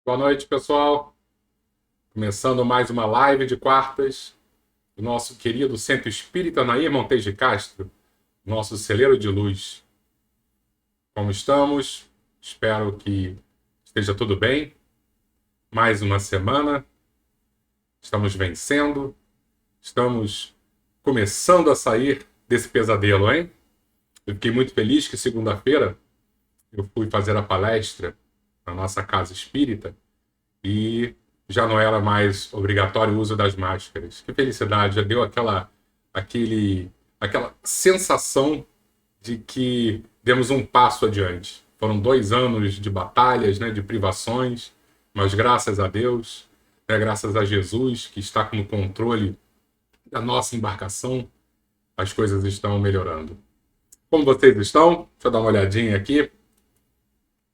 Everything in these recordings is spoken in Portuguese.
Boa noite, pessoal. Começando mais uma live de quartas do nosso querido Centro Espírita Nair Montes de Castro, nosso celeiro de luz. Como estamos? Espero que esteja tudo bem. Mais uma semana. Estamos vencendo. Estamos começando a sair desse pesadelo, hein? Eu fiquei muito feliz que segunda-feira eu fui fazer a palestra na nossa casa espírita e já não era mais obrigatório o uso das máscaras. Que felicidade, já deu aquela sensação de que demos um passo adiante. Foram 2 anos de batalhas, né, de privações, mas graças a Deus, né, graças a Jesus, que está no controle da nossa embarcação, as coisas estão melhorando. Como vocês estão? Deixa eu dar uma olhadinha aqui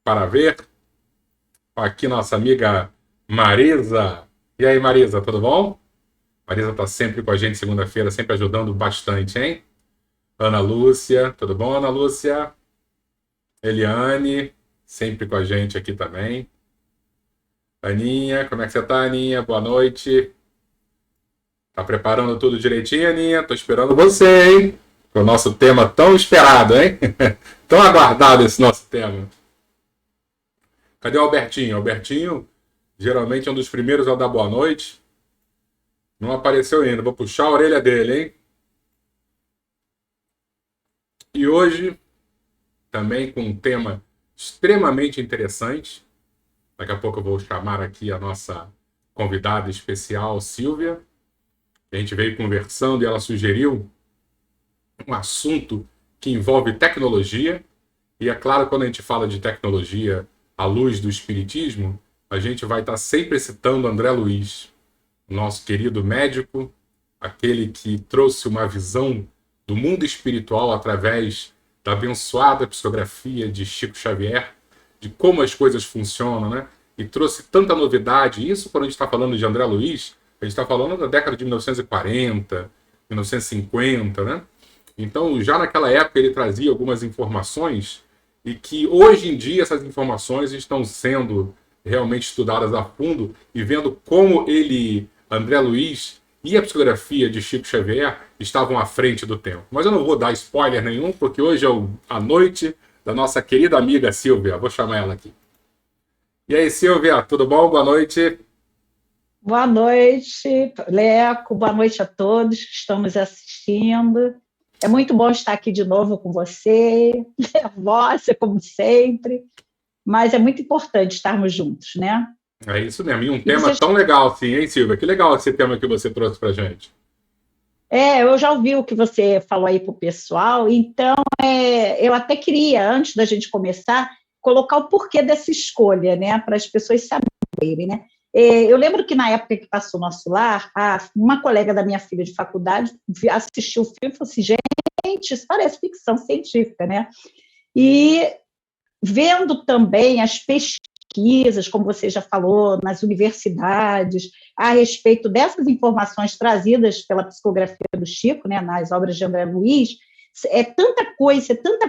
para ver. Aqui nossa amiga Marisa. E aí, Marisa, tudo bom? Marisa está sempre com a gente segunda-feira, sempre ajudando bastante, hein? Ana Lúcia, tudo bom, Ana Lúcia? Eliane, sempre com a gente aqui também. Aninha, como é que você tá, Aninha? Boa noite. Tá preparando tudo direitinho, Aninha? Tô esperando você, hein? Para o nosso tema tão esperado, hein? Tão aguardado esse nosso tema. Cadê o Albertinho? Albertinho, geralmente é um dos primeiros a dar boa noite. Não apareceu ainda. Vou puxar a orelha dele, hein? E hoje, também com um tema extremamente interessante. Daqui a pouco eu vou chamar aqui a nossa convidada especial, Silvia. A gente veio conversando e ela sugeriu um assunto que envolve tecnologia. E é claro, quando a gente fala de tecnologia à luz do espiritismo, a gente vai estar sempre citando André Luiz, nosso querido médico, aquele que trouxe uma visão do mundo espiritual através da abençoada psicografia de Chico Xavier, de como as coisas funcionam, né? E trouxe tanta novidade. Isso, quando a gente está falando de André Luiz, a gente está falando da década de 1940, 1950, né? Então, já naquela época, ele trazia algumas informações e que hoje em dia essas informações estão sendo realmente estudadas a fundo e vendo como ele, André Luiz e a psicografia de Chico Xavier estavam à frente do tempo. Mas eu não vou dar spoiler nenhum, porque hoje é a noite da nossa querida amiga Silvia. Vou chamar ela aqui. E aí, Silvia, tudo bom? Boa noite. Boa noite, Leco. Boa noite a todos que estão nos assistindo. É muito bom estar aqui de novo com você, nervosa, como sempre, mas é muito importante estarmos juntos, né? É isso mesmo. E um E tema vocês, tão legal assim, hein, Silvia? Que legal esse tema que você trouxe pra gente. eu já ouvi o que você falou aí para o pessoal, então eu até queria, antes da gente começar, colocar o porquê dessa escolha, né? Para as pessoas saberem, né? Eu lembro que na época que passou o Nosso Lar, uma colega da minha filha de faculdade assistiu o filme e falou assim, gente, isso parece ficção científica, né? E vendo também as pesquisas, como você já falou, nas universidades, a respeito dessas informações trazidas pela psicografia do Chico, né, nas obras de André Luiz, é tanta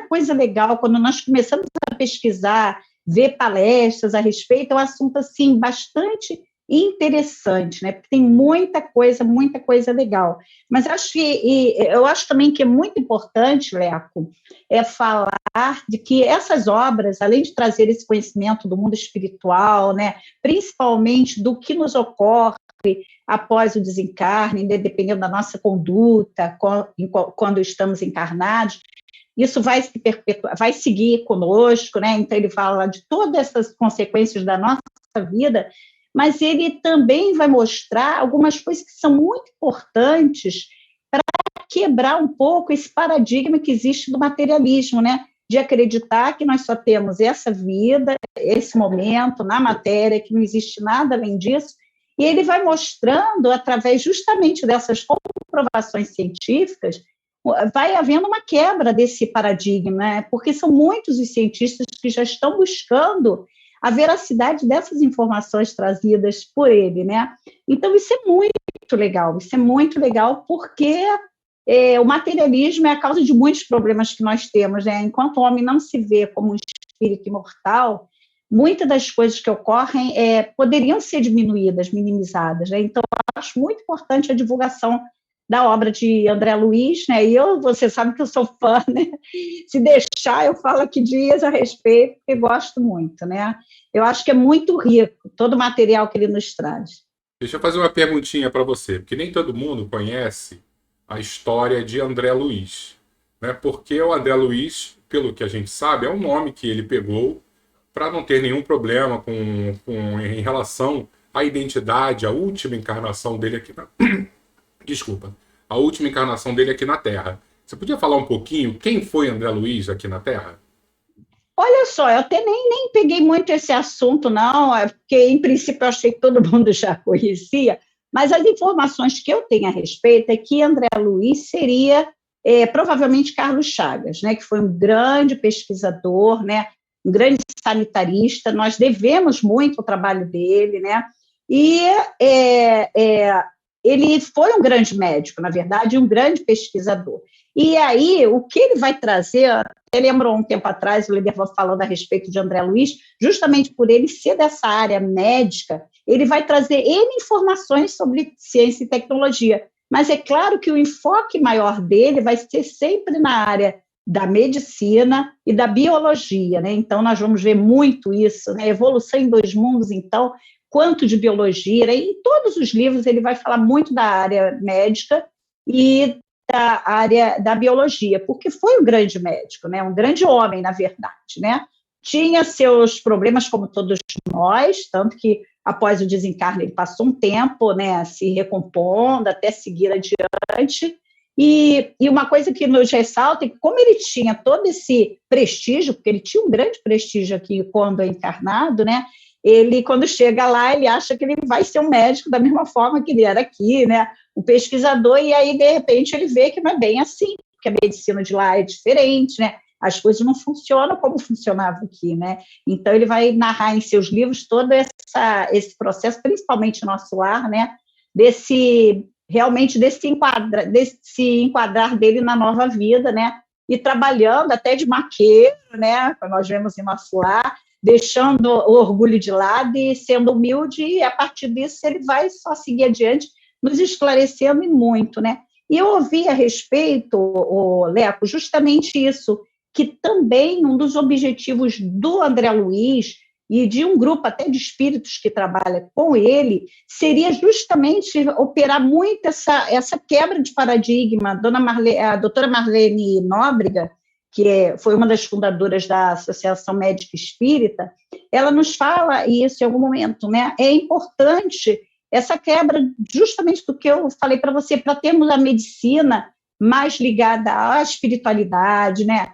coisa legal. Quando nós começamos a pesquisar, ver palestras a respeito, é um assunto assim bastante interessante, né? Porque tem muita coisa legal. Mas eu acho também que é muito importante, Leco, falar de que essas obras, além de trazer esse conhecimento do mundo espiritual, né, principalmente do que nos ocorre após o desencarne, né, dependendo da nossa conduta, quando estamos encarnados, isso vai se perpetuar, vai seguir conosco, né? Então ele fala de todas essas consequências da nossa vida, mas ele também vai mostrar algumas coisas que são muito importantes para quebrar um pouco esse paradigma que existe do materialismo, né? De acreditar que nós só temos essa vida, esse momento na matéria, que não existe nada além disso, e ele vai mostrando, através justamente dessas comprovações científicas, vai havendo uma quebra desse paradigma, né? Porque são muitos os cientistas que já estão buscando a veracidade dessas informações trazidas por ele, né? Então, isso é muito legal porque o materialismo é a causa de muitos problemas que nós temos, né? Enquanto o homem não se vê como um espírito imortal, muitas das coisas que ocorrem poderiam ser diminuídas, minimizadas, né? Então, eu acho muito importante a divulgação da obra de André Luiz, né? E você sabe que eu sou fã, né? Se deixar, eu falo aqui dias a respeito, porque gosto muito, né? Eu acho que é muito rico todo o material que ele nos traz. Deixa eu fazer uma perguntinha para você, porque nem todo mundo conhece a história de André Luiz, né? Porque o André Luiz, pelo que a gente sabe, é um nome que ele pegou para não ter nenhum problema em relação à identidade, à última encarnação dele aqui na... Desculpa. A última encarnação dele aqui na Terra. Você podia falar um pouquinho quem foi André Luiz aqui na Terra? Olha só, eu até nem peguei muito esse assunto, não, porque, em princípio, eu achei que todo mundo já conhecia, mas as informações que eu tenho a respeito é que André Luiz seria provavelmente Carlos Chagas, né, que foi um grande pesquisador, né, um grande sanitarista, nós devemos muito ao trabalho dele, né, e ele foi um grande médico, na verdade, e um grande pesquisador. E aí, o que ele vai trazer, até lembrou um tempo atrás, o Ledervan falando a respeito de André Luiz, justamente por ele ser dessa área médica, ele vai trazer N informações sobre ciência e tecnologia. Mas é claro que o enfoque maior dele vai ser sempre na área da medicina e da biologia, né? Então, nós vamos ver muito isso, né? Evolução em Dois Mundos, então, quanto de biologia, né? Em todos os livros ele vai falar muito da área médica e da área da biologia, porque foi um grande médico, né? Um grande homem, na verdade, né? Tinha seus problemas, como todos nós, tanto que após o desencarne ele passou um tempo, né, se recompondo, até seguir adiante. E uma coisa que nos ressalta é que, como ele tinha todo esse prestígio, porque ele tinha um grande prestígio aqui quando é encarnado, né? Ele, quando chega lá, ele acha que ele vai ser um médico da mesma forma que ele era aqui, né? Um pesquisador, e aí, de repente, ele vê que não é bem assim, porque a medicina de lá é diferente, né? As coisas não funcionam como funcionava aqui, né? Então, ele vai narrar em seus livros todo esse processo, principalmente Nosso Lar, né? Realmente desse enquadrar dele na nova vida, né? E trabalhando até de maqueiro, né? Como nós vemos em Nosso Lar, deixando o orgulho de lado e sendo humilde, e a partir disso ele vai só seguir adiante, nos esclarecendo muito, né? E eu ouvi a respeito, Leco, justamente isso, que também um dos objetivos do André Luiz e de um grupo até de espíritos que trabalha com ele, seria justamente operar muito essa quebra de paradigma. A doutora Marlene Nóbrega, que foi uma das fundadoras da Associação Médica Espírita, ela nos fala isso em algum momento, né? É importante essa quebra justamente do que eu falei para você, para termos a medicina mais ligada à espiritualidade, né?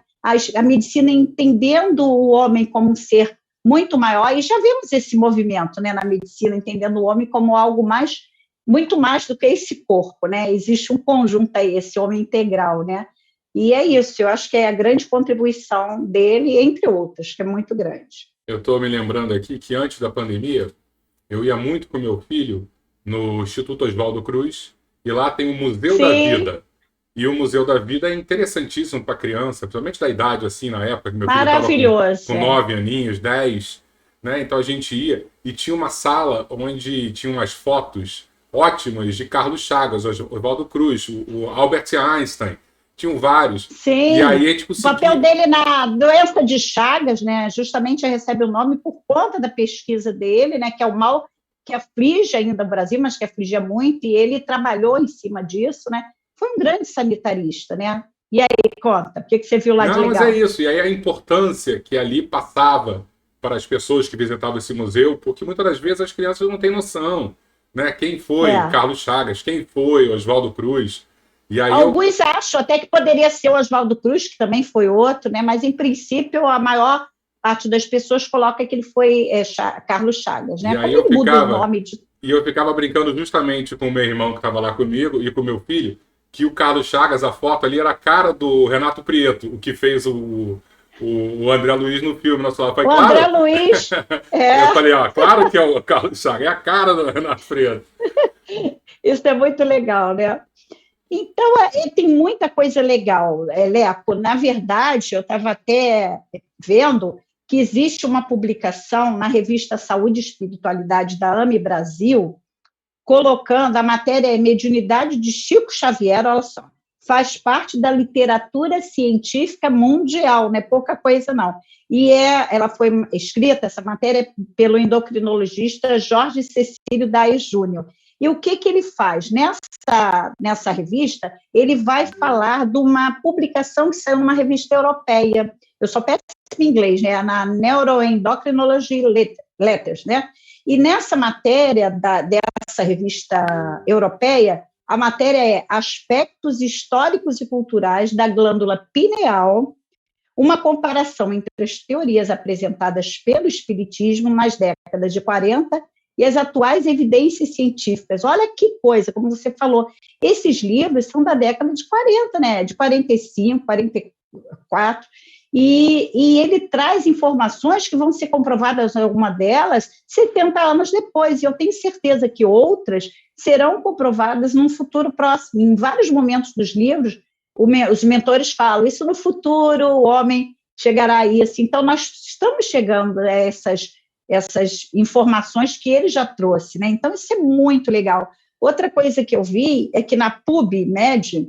A medicina entendendo o homem como um ser muito maior, e já vemos esse movimento, né, na medicina, entendendo o homem como algo muito mais do que esse corpo, né? Existe um conjunto aí, esse homem integral, né? E é isso, eu acho que é a grande contribuição dele, entre outras, que é muito grande. Eu estou me lembrando aqui que antes da pandemia, eu ia muito com meu filho no Instituto Oswaldo Cruz, e lá tem o Museu da Vida. E o Museu da Vida é interessantíssimo para criança, principalmente da idade, assim, na época, que meu filho estava com 9 aninhos, 10, né? Então a gente ia, e tinha uma sala onde tinha umas fotos ótimas de Carlos Chagas, Oswaldo Cruz, o Albert Einstein, tinham vários. Sim, e aí a gente conseguia... o papel dele na doença de Chagas, né, justamente recebe o nome por conta da pesquisa dele, né, que é o mal que aflige ainda o Brasil, mas que afligia muito, e ele trabalhou em cima disso, né? Foi um grande sanitarista, né? E aí, conta, o que você viu lá de legal? Não, mas é isso. E aí a importância que ali passava para as pessoas que visitavam esse museu, porque muitas das vezes as crianças não têm noção, né? Quem foi Carlos Chagas, quem foi Oswaldo Cruz. E aí alguns acham até que poderia ser o Oswaldo Cruz, que também foi outro, né? Mas, em princípio, a maior parte das pessoas coloca que ele foi Carlos Chagas, né? E aí ele muda o nome de... E eu ficava brincando justamente com o meu irmão que estava lá comigo e com o meu filho, que o Carlos Chagas, a foto ali, era a cara do Renato Prieto, o que fez o André Luiz no filme. Nosso lado. Falei, André Luiz... Eu falei, claro que é o Carlos Chagas, é a cara do Renato Prieto. Isso é muito legal, né? Então, tem muita coisa legal, Leco. Na verdade, eu estava até vendo que existe uma publicação na revista Saúde e Espiritualidade da AME Brasil, colocando a matéria Mediunidade de Chico Xavier, olha só, faz parte da literatura científica mundial, não é pouca coisa, não. E ela foi escrita, essa matéria, pelo endocrinologista Jorge Cecílio Daes Júnior. E o que ele faz? Nessa revista, ele vai falar de uma publicação que saiu numa revista europeia. Eu só peço em inglês, né? Na Neuroendocrinology Letters, né? E nessa matéria dessa revista europeia, a matéria é Aspectos Históricos e Culturais da Glândula Pineal, uma comparação entre as teorias apresentadas pelo Espiritismo nas décadas de 40 e as atuais evidências científicas. Olha que coisa, como você falou, esses livros são da década de 40, né? De 45, 44, e ele traz informações que vão ser comprovadas, alguma delas, 70 anos depois, e eu tenho certeza que outras serão comprovadas num futuro próximo. Em vários momentos dos livros, os mentores falam, isso no futuro, o homem chegará a isso. Então, nós estamos chegando a essas informações que ele já trouxe, né? Então, isso é muito legal. Outra coisa que eu vi é que na PubMed,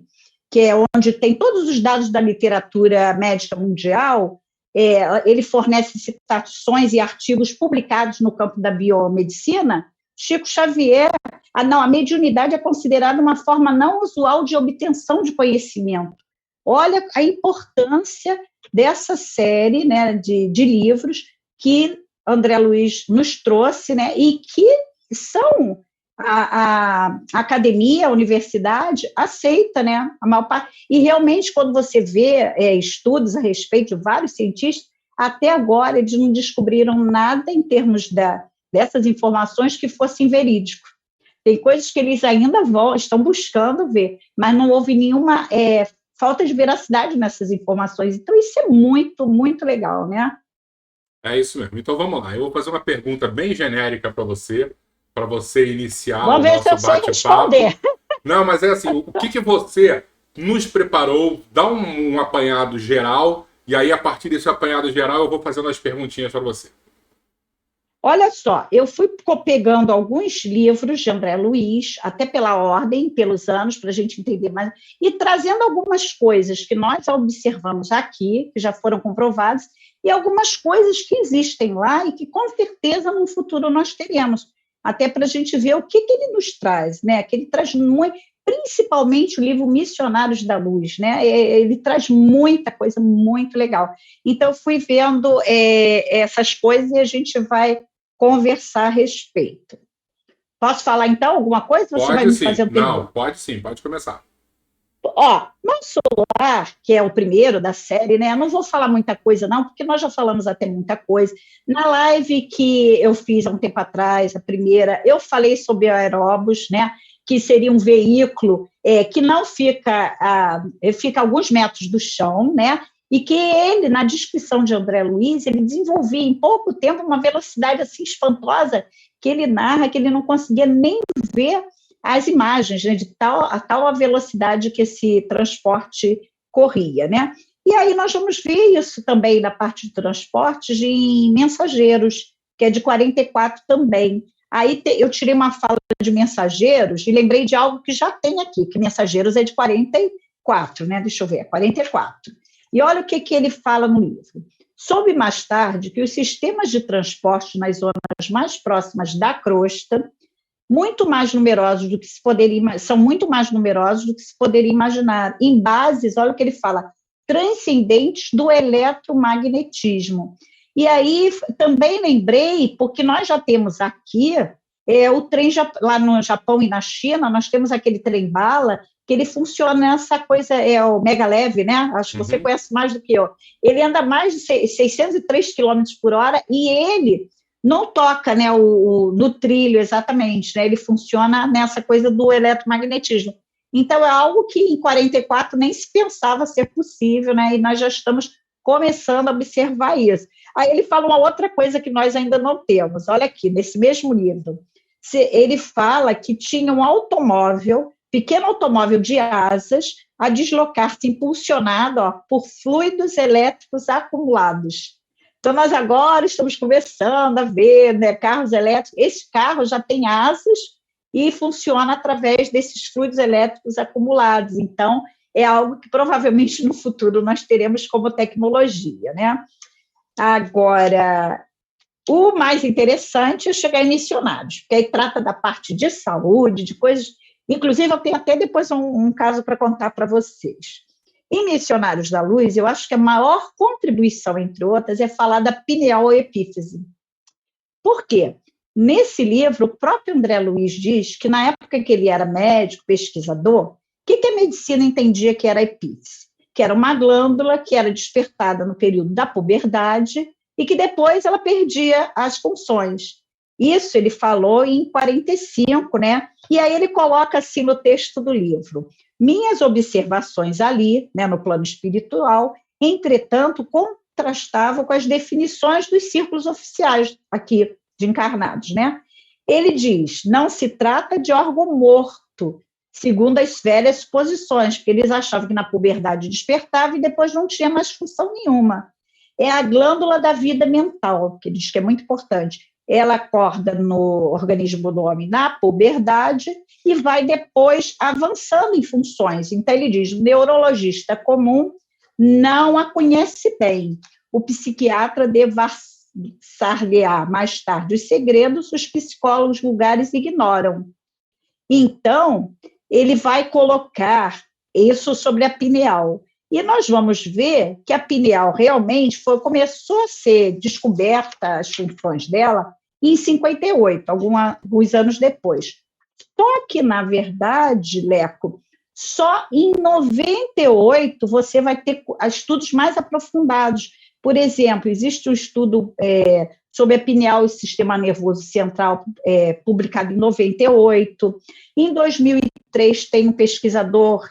que é onde tem todos os dados da literatura médica mundial, ele fornece citações e artigos publicados no campo da biomedicina. Chico Xavier, a mediunidade é considerada uma forma não usual de obtenção de conhecimento. Olha a importância dessa série, né, de livros que André Luiz nos trouxe, né, e que são a academia, a universidade aceita, né, a maior parte. E realmente, quando você vê estudos a respeito de vários cientistas, até agora eles não descobriram nada em termos dessas informações que fossem verídicos. Tem coisas que eles ainda estão buscando ver, mas não houve nenhuma falta de veracidade nessas informações. Então, isso é muito, muito legal, né? É isso mesmo. Então, vamos lá. Eu vou fazer uma pergunta bem genérica para você iniciar Vamos o ver se nosso eu sei bate-papo. responder. Não, mas é assim, o que você nos preparou? Dá um apanhado geral, e aí, a partir desse apanhado geral, eu vou fazendo as perguntinhas para você. Olha só, eu fui pegando alguns livros de André Luiz, até pela ordem, pelos anos, para a gente entender mais, e trazendo algumas coisas que nós observamos aqui, que já foram comprovadas, e algumas coisas que existem lá e que, com certeza, no futuro nós teremos, até para a gente ver o que ele nos traz, né? Que ele traz muito, principalmente o livro Missionários da Luz, né? Ele traz muita coisa muito legal. Então, eu fui vendo essas coisas e a gente vai conversar a respeito. Posso falar, então, alguma coisa? Você Pode vai me sim. fazer uma pergunta? Não, pode sim, pode começar. Nosso Lar, que é o primeiro da série, né? Não vou falar muita coisa, não, porque nós já falamos até muita coisa. Na live que eu fiz há um tempo atrás, a primeira, eu falei sobre o aeróbus, né? Que seria um veículo que não fica a alguns metros do chão, né? E que ele, na descrição de André Luiz, ele desenvolvia em pouco tempo uma velocidade assim espantosa, que ele narra que ele não conseguia nem ver as imagens, né, de tal a velocidade que esse transporte corria, né? E aí nós vamos ver isso também na parte de transportes em Mensageiros, que é de 44 também. Aí eu tirei uma fala de Mensageiros e lembrei de algo que já tem aqui, que Mensageiros é de 44, né? Deixa eu ver, 44. E olha o que ele fala no livro. Soube mais tarde que os sistemas de transporte nas zonas mais próximas da crosta muito mais numerosos do que são muito mais numerosos do que se poderia imaginar, em bases, olha o que ele fala, transcendentes do eletromagnetismo. E aí também lembrei, porque nós já temos aqui o trem, lá no Japão e na China, nós temos aquele trem-bala, que ele funciona nessa coisa, o mega leve, né? Acho que você conhece mais do que eu. Ele anda mais de 603 km por hora e ele não toca, né, no trilho exatamente, né? Ele funciona nessa coisa do eletromagnetismo. Então, é algo que em 44 nem se pensava ser possível, né? E nós já estamos começando a observar isso. Aí ele fala uma outra coisa que nós ainda não temos. Olha aqui, nesse mesmo livro. Ele fala que tinha um automóvel, pequeno automóvel de asas, a deslocar-se impulsionado por fluidos elétricos acumulados. Então, nós agora estamos começando a ver, né, carros elétricos. Esse carro já tem asas e funciona através desses fluidos elétricos acumulados. Então, é algo que provavelmente no futuro nós teremos como tecnologia, né? Agora, o mais interessante é chegar em missionários, porque aí trata da parte de saúde, de coisas. Inclusive, eu tenho até depois um caso para contar para vocês. Em Missionários da Luz, eu acho que a maior contribuição, entre outras, é falar da pineal epífise. Por quê? Nesse livro, o próprio André Luiz diz que, na época que ele era médico, pesquisador, o que a medicina entendia que era a epífise? Que era uma glândula que era despertada no período da puberdade e que depois ela perdia as funções. Isso ele falou em 45, né? E aí ele coloca assim no texto do livro: minhas observações ali, né, no plano espiritual, entretanto, contrastavam com as definições dos círculos oficiais aqui de encarnados, né? Ele diz: não se trata de órgão morto, segundo as velhas suposições, porque eles achavam que na puberdade despertava e depois não tinha mais função nenhuma. É a glândula da vida mental, que ele diz que é muito importante. Ela acorda no organismo do homem na puberdade e vai depois avançando em funções. Então, ele diz: o neurologista comum não a conhece bem. O psiquiatra devassar-lhe-á mais tarde os segredos, os psicólogos vulgares ignoram. Então, ele vai colocar isso sobre a pineal. E nós vamos ver que a pineal realmente começou a ser descoberta, as funções dela, em 58, alguns anos depois. Só que, na verdade, Leco, só em 98 você vai ter estudos mais aprofundados. Por exemplo, existe um estudo sobre a pineal e sistema nervoso central, publicado em 98. Em 2003, tem um pesquisador,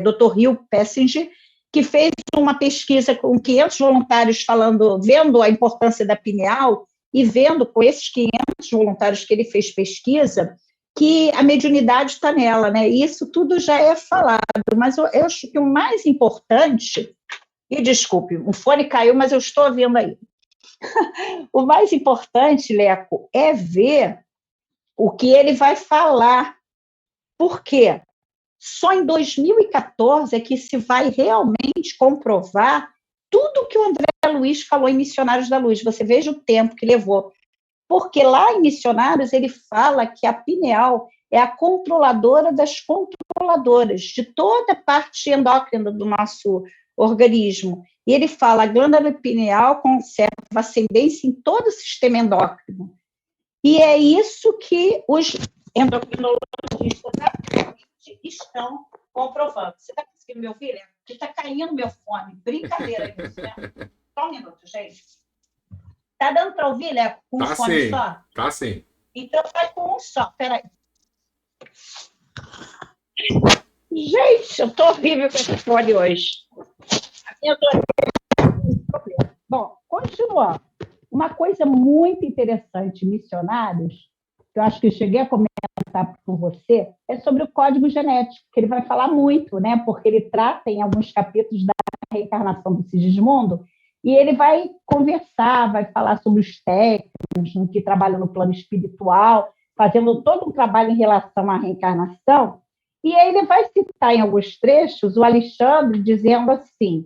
Dr. Hugh Pessinger, que fez uma pesquisa com 500 voluntários vendo a importância da pineal e vendo com esses 500 voluntários que ele fez pesquisa, que a mediunidade está nela, né? E isso tudo já é falado, mas eu acho que o mais importante, e desculpe, o fone caiu, mas eu estou ouvindo aí. O mais importante, Leco, é ver o que ele vai falar. Por quê? Só em 2014 é que se vai realmente comprovar tudo que o André Luiz falou em Missionários da Luz. Você veja o tempo que levou. Porque lá em Missionários ele fala que a pineal é a controladora das controladoras, de toda a parte endócrina do nosso organismo. E ele fala: a glândula pineal conserva ascendência em todo o sistema endócrino. E é isso que os endocrinologistas atualmente estão comprovando. Você está conseguindo me ouvir, Léo? Porque está caindo meu fone. Brincadeira isso, né? Só um minuto, gente. Está dando para ouvir, Léo, com um fone sim, só? Tá sim. Então vai com um só. Peraí. Gente, eu estou horrível com esse fone hoje. Eu tô... Bom, continuando. Uma coisa muito interessante, Missionários, que eu acho que eu cheguei a comentar com você, é sobre o código genético, que ele vai falar muito, né? Porque ele trata em alguns capítulos da reencarnação do Sigismundo, e ele vai conversar, vai falar sobre os técnicos que trabalham no plano espiritual, fazendo todo um trabalho em relação à reencarnação, e aí ele vai citar em alguns trechos o Alexandre dizendo assim,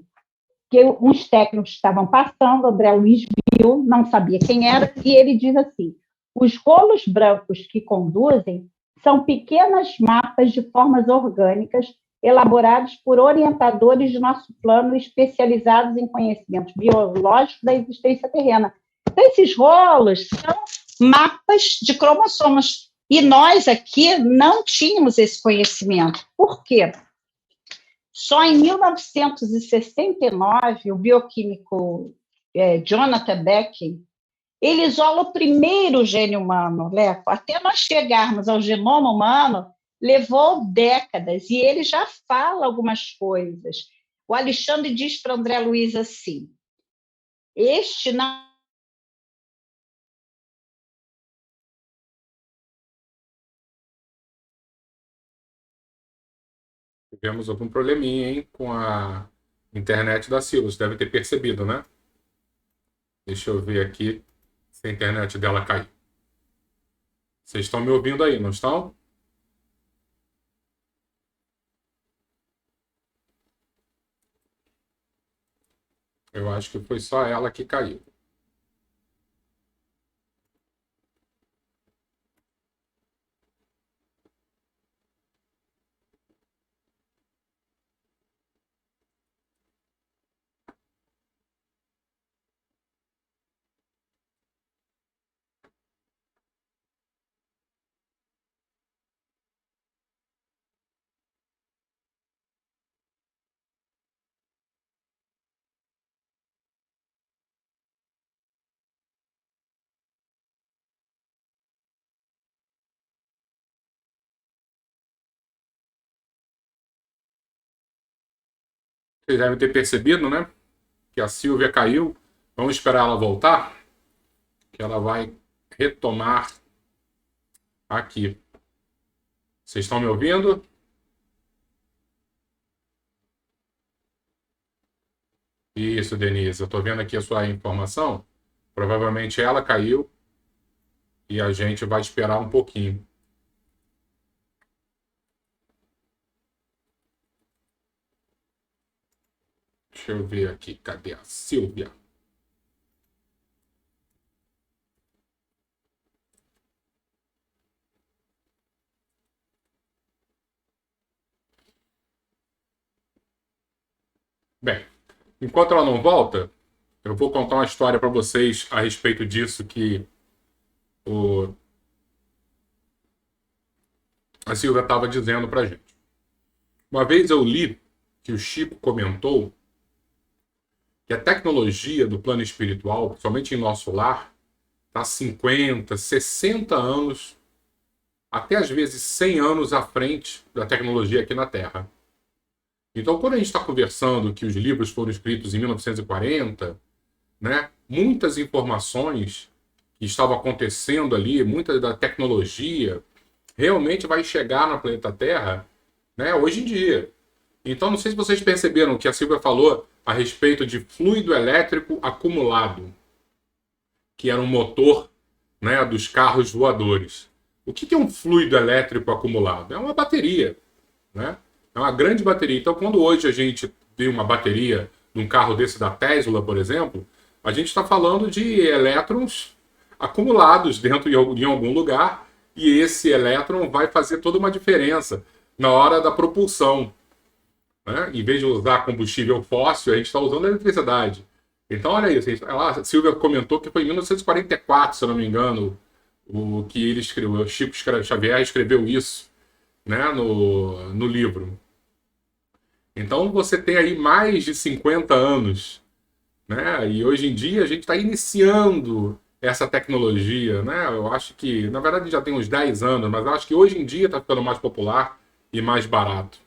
que uns técnicos estavam passando, André Luiz viu, não sabia quem era, e ele diz assim: os rolos brancos que conduzem são pequenos mapas de formas orgânicas elaborados por orientadores de nosso plano especializados em conhecimentos biológicos da existência terrena. Então, esses rolos são mapas de cromossomos, e nós aqui não tínhamos esse conhecimento. Por quê? Só em 1969, o bioquímico Jonathan Beck, ele isola o primeiro gene humano, Leco. Até nós chegarmos ao genoma humano, levou décadas, e ele já fala algumas coisas. O Alexandre diz para André Luiz assim: este não... Tivemos algum probleminha, hein, com a internet da Silvia. Você deve ter percebido, né? Deixa eu ver aqui se a internet dela caiu. Vocês estão me ouvindo aí, não estão? Eu acho que foi só ela que caiu. Vocês devem ter percebido, né? Que a Silvia caiu. Vamos esperar ela voltar, que ela vai retomar aqui. Vocês estão me ouvindo? Isso, Denise. Eu estou vendo aqui a sua informação. Provavelmente ela caiu e a gente vai esperar um pouquinho. Deixa eu ver aqui. Cadê a Silvia? Bem, enquanto ela não volta, eu vou contar uma história para vocês a respeito disso que o... a Silvia estava dizendo para a gente. Uma vez eu li que o Chico comentou que a tecnologia do plano espiritual, principalmente em nosso lar, está 50, 60 anos, até às vezes 100 anos à frente da tecnologia aqui na Terra. Então, quando a gente está conversando que os livros foram escritos em 1940, né, muitas informações que estavam acontecendo ali, muita da tecnologia, realmente vai chegar no planeta Terra, né, hoje em dia. Então, não sei se vocês perceberam que a Silvia falou a respeito de fluido elétrico acumulado, que era um motor, né, dos carros voadores. O que é um fluido elétrico acumulado? É uma bateria, né? É uma grande bateria. Então, quando hoje a gente tem uma bateria num carro desse da Tesla, por exemplo, a gente está falando de elétrons acumulados dentro em algum lugar, e esse elétron vai fazer toda uma diferença na hora da propulsão, né? Em vez de usar combustível fóssil, a gente está usando eletricidade. Então, olha isso. A Silvia comentou que foi em 1944, se eu não me engano, o que ele escreveu. O Chico Xavier escreveu isso, né, no livro. Então, você tem aí mais de 50 anos, né? E hoje em dia a gente está iniciando essa tecnologia, né? Eu acho que, na verdade, já tem uns 10 anos, mas eu acho que hoje em dia está ficando mais popular e mais barato.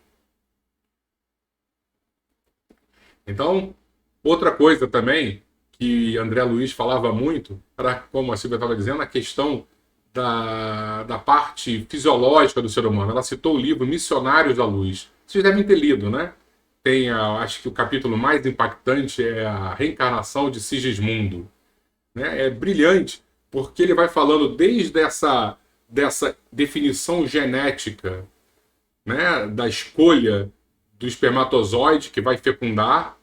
Então, outra coisa também que André Luiz falava muito era, como a Silvia estava dizendo, a questão da parte fisiológica do ser humano. Ela citou o livro Missionários da Luz. Vocês devem ter lido, né? Tem, acho que o capítulo mais impactante é a reencarnação de Sigismundo. Né? É brilhante, porque ele vai falando desde dessa definição genética, né, da escolha do espermatozoide que vai fecundar,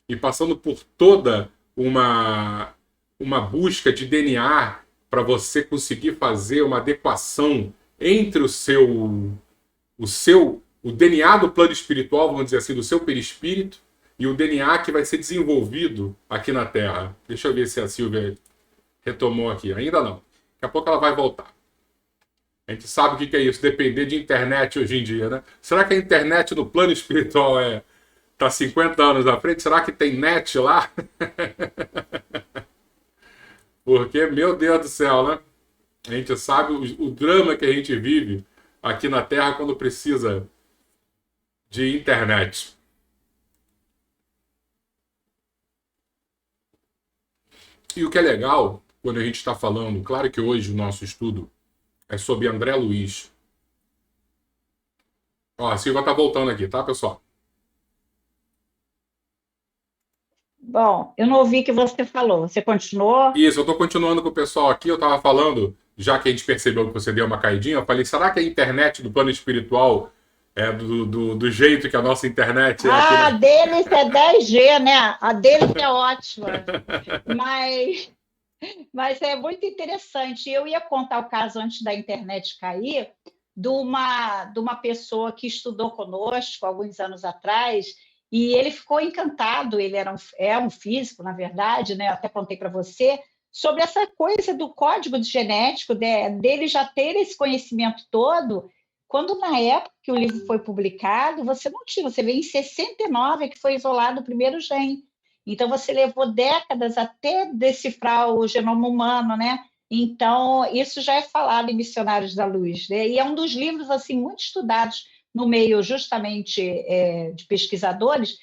e passando por toda uma busca de DNA para você conseguir fazer uma adequação entre o DNA do plano espiritual, vamos dizer assim, do seu perispírito, e o DNA que vai ser desenvolvido aqui na Terra. Deixa eu ver se a Silvia retomou aqui. Ainda não. Daqui a pouco ela vai voltar. A gente sabe o que é isso, depender de internet hoje em dia, né? Será que a internet no plano espiritual tá 50 anos à frente? Será que tem net lá? Porque, meu Deus do céu, né? A gente sabe o drama que a gente vive aqui na Terra quando precisa de internet. E o que é legal, quando a gente está falando, claro que hoje o nosso estudo é sobre André Luiz. Ó, a Silva tá voltando aqui, tá, pessoal? Bom, eu não ouvi o que você falou. Você continuou? Isso, eu estou continuando com o pessoal aqui. Eu estava falando, já que a gente percebeu que você deu uma caidinha, eu falei, será que a internet do plano espiritual é do jeito que a nossa internet é aqui, Ah, a né? deles é 10G, né? A deles é ótima. Mas, mas é muito interessante. Eu ia contar o caso antes da internet cair, de uma pessoa que estudou conosco alguns anos atrás, e ele ficou encantado. Ele é um físico, na verdade, né? Eu até contei para você, sobre essa coisa do código genético, dele já ter esse conhecimento todo, quando na época que o livro foi publicado, você não tinha, você vê em 69 que foi isolado o primeiro gene. Então, você levou décadas até decifrar o genoma humano, né? Então, isso já é falado em Missionários da Luz, né? E é um dos livros assim muito estudados no meio justamente de pesquisadores,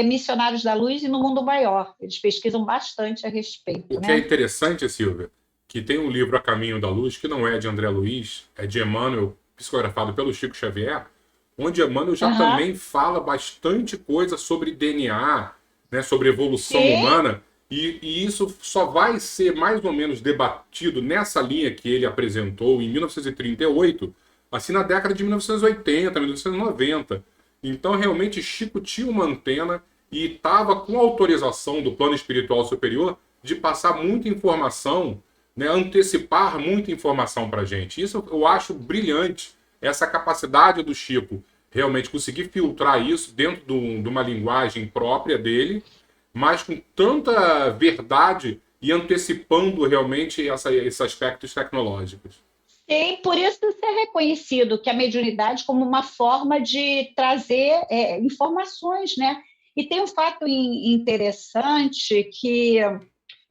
Missionários da Luz e No Mundo Maior. Eles pesquisam bastante a O respeito, que é né? interessante, Silvia, que tem um livro A Caminho da Luz, que não é de André Luiz, é de Emmanuel, psicografado pelo Chico Xavier, onde Emmanuel já Uhum. também fala bastante coisa sobre DNA, né, sobre evolução Sim, humana, e isso só vai ser mais ou menos debatido nessa linha que ele apresentou em 1938, assim na década de 1980, 1990. Então, realmente, Chico tinha uma antena e estava com autorização do plano espiritual superior de passar muita informação, né, antecipar muita informação para a gente. Isso eu acho brilhante, essa capacidade do Chico realmente conseguir filtrar isso dentro de uma linguagem própria dele, mas com tanta verdade e antecipando realmente esses aspectos tecnológicos. sim, por isso ser reconhecido que a mediunidade como uma forma de trazer informações, né? E tem um fato interessante que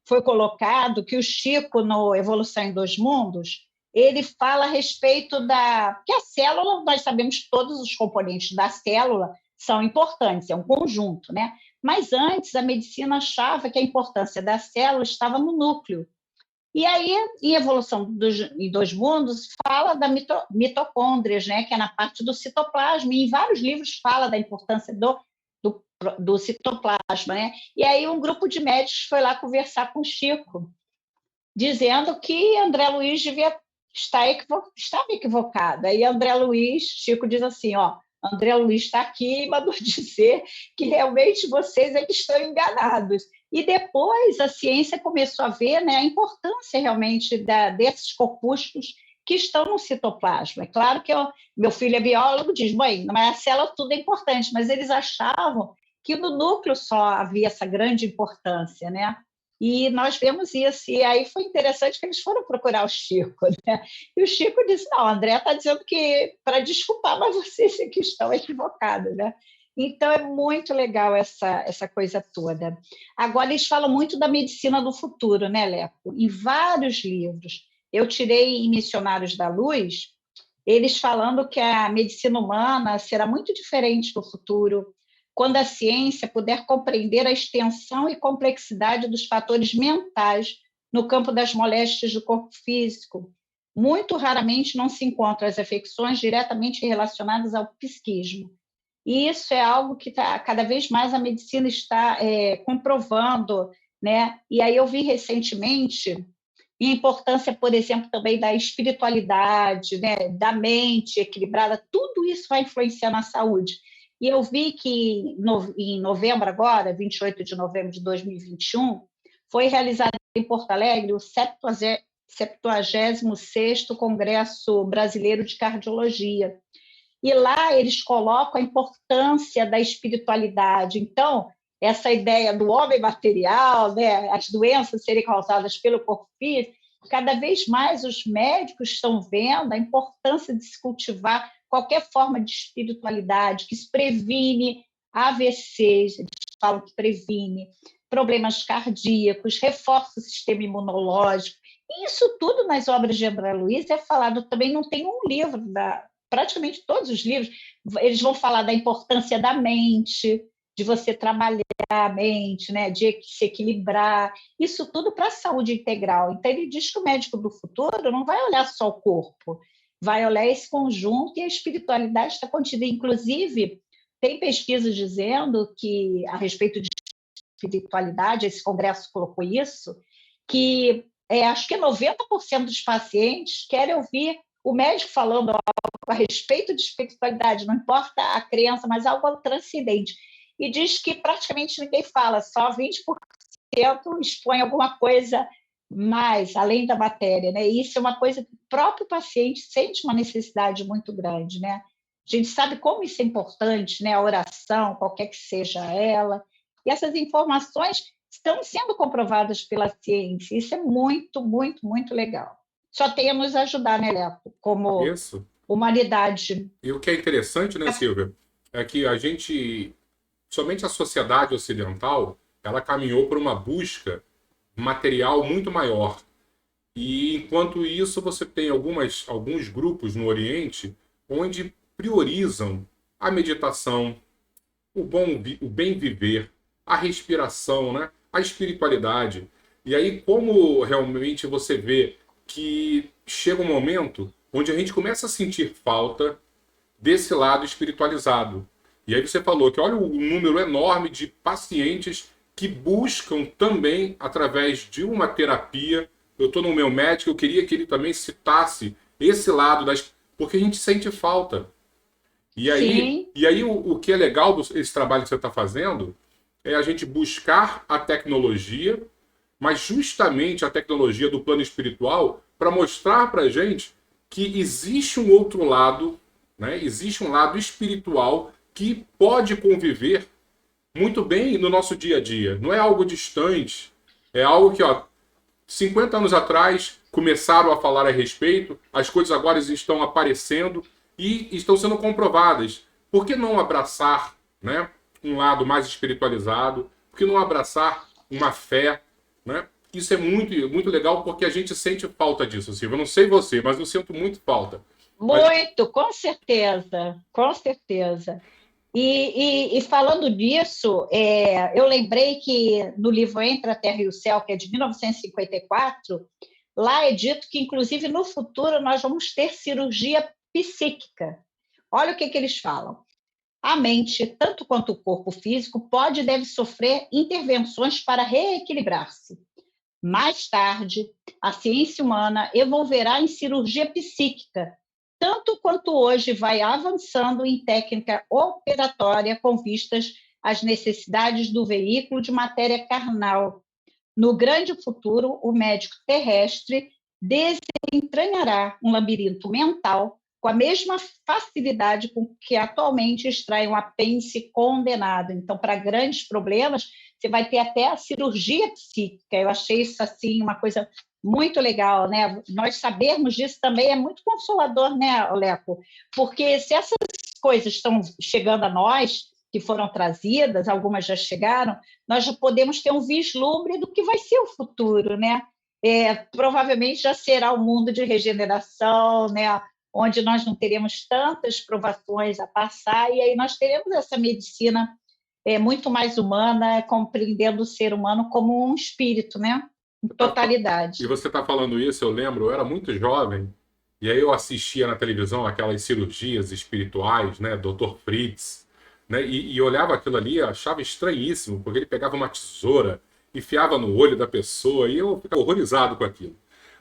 foi colocado que o Chico, no Evolução em Dois Mundos, ele fala a respeito da. Que a célula, nós sabemos que todos os componentes da célula são importantes, é um conjunto, né? Mas antes a medicina achava que a importância da célula estava no núcleo. E aí, em Evolução em Dois Mundos, fala da mitocôndrias, né, que é na parte do citoplasma, e em vários livros fala da importância do citoplasma. Né? E aí, um grupo de médicos foi lá conversar com o Chico, dizendo que André Luiz devia estava equivocado. Aí André Luiz, Chico diz assim, ó, André Luiz está aqui e mandou dizer que realmente vocês é que estão enganados. E depois a ciência começou a ver, né, a importância realmente desses corpúsculos que estão no citoplasma. É claro que meu filho é biólogo, diz, mãe, não é a célula, tudo é importante, mas eles achavam que no núcleo só havia essa grande importância, né? E nós vemos isso. E aí foi interessante que eles foram procurar o Chico, né? E o Chico disse: não, André está dizendo que para desculpar, mas vocês é que estão equivocados, né? Então é muito legal essa coisa toda. Agora, eles falam muito da medicina do futuro, né, Leco? Em vários livros. Eu tirei em Missionários da Luz, eles falando que a medicina humana será muito diferente no futuro, quando a ciência puder compreender a extensão e complexidade dos fatores mentais no campo das moléstias do corpo físico. Muito raramente não se encontram as afecções diretamente relacionadas ao psiquismo. E isso é algo que cada vez mais a medicina está comprovando, né? E aí eu vi recentemente e a importância, por exemplo, também da espiritualidade, né, da mente equilibrada, tudo isso vai influenciar na saúde. E eu vi que em novembro agora, 28 de novembro de 2021, foi realizado em Porto Alegre o 76º Congresso Brasileiro de Cardiologia. E lá eles colocam a importância da espiritualidade. Então, essa ideia do homem material, né, as doenças serem causadas pelo corpo físico, cada vez mais os médicos estão vendo a importância de se cultivar qualquer forma de espiritualidade, que se previne AVCs, eles falam que previne problemas cardíacos, reforça o sistema imunológico. E isso tudo nas obras de André Luiz é falado também, não tem um livro praticamente todos os livros, eles vão falar da importância da mente, de você trabalhar a mente, né, de se equilibrar, isso tudo para a saúde integral. Então, ele diz que o médico do futuro não vai olhar só o corpo, vai olhar esse conjunto e a espiritualidade está contida. Inclusive, tem pesquisas dizendo que, a respeito de espiritualidade, esse congresso colocou isso, que acho que 90% dos pacientes querem ouvir o médico falando algo a respeito de espiritualidade, não importa a crença, mas algo transcendente. E diz que praticamente ninguém fala, só 20% expõe alguma coisa mais, além da matéria, né? E isso é uma coisa que o próprio paciente sente uma necessidade muito grande, né? A gente sabe como isso é importante, né? A oração, qualquer que seja ela, e essas informações estão sendo comprovadas pela ciência. Isso é muito, muito, muito legal. Só tem a nos ajudar, né, Leco? Como Isso. humanidade. E o que é interessante, né, Silvia, é que somente a sociedade ocidental, ela caminhou por uma busca material muito maior. E enquanto isso, você tem alguns grupos no Oriente onde priorizam a meditação, o bem viver, a respiração, né? A espiritualidade. E aí, como realmente você vê que chega um momento onde a gente começa a sentir falta desse lado espiritualizado. E aí você falou que olha o número enorme de pacientes que buscam também, através de uma terapia. Eu estou no meu médico, eu queria que ele também citasse esse lado porque a gente sente falta. E aí o que é legal desse trabalho que você está fazendo é a gente buscar a tecnologia, mas justamente a tecnologia do plano espiritual para mostrar para a gente que existe um outro lado, né? Existe um lado espiritual que pode conviver muito bem no nosso dia a dia. Não é algo distante, é algo que, 50 anos atrás começaram a falar a respeito, as coisas agora estão aparecendo e estão sendo comprovadas. Por que não abraçar, né, um lado mais espiritualizado? Por que não abraçar uma fé, né? Isso é muito, muito legal porque a gente sente falta disso, Silvia. Eu não sei você, mas eu sinto muito falta. Muito, com certeza, com certeza. E falando disso, eu lembrei que no livro Entre a Terra e o Céu, que é de 1954, lá é dito que, inclusive, no futuro nós vamos ter cirurgia psíquica. Olha o que eles falam. A mente, tanto quanto o corpo físico, pode e deve sofrer intervenções para reequilibrar-se. Mais tarde, a ciência humana evolverá em cirurgia psíquica, tanto quanto hoje vai avançando em técnica operatória com vistas às necessidades do veículo de matéria carnal. No grande futuro, o médico terrestre desentranhará um labirinto mental com a mesma facilidade com que atualmente extrai um apêndice condenado. Então, para grandes problemas, você vai ter até a cirurgia psíquica. Eu achei isso assim uma coisa muito legal, né? Nós sabermos disso também é muito consolador, né, Leco? Porque se essas coisas estão chegando a nós, que foram trazidas, algumas já chegaram, nós já podemos ter um vislumbre do que vai ser o futuro, né? Provavelmente já será um mundo de regeneração, né? Onde nós não teremos tantas provações a passar, e aí nós teremos essa medicina muito mais humana, compreendendo o ser humano como um espírito, né? Em totalidade. E você está falando isso, eu lembro, eu era muito jovem, e aí eu assistia na televisão aquelas cirurgias espirituais, né? Dr. Fritz, né? E olhava aquilo ali, achava estranhíssimo, porque ele pegava uma tesoura, enfiava no olho da pessoa, e eu ficava horrorizado com aquilo.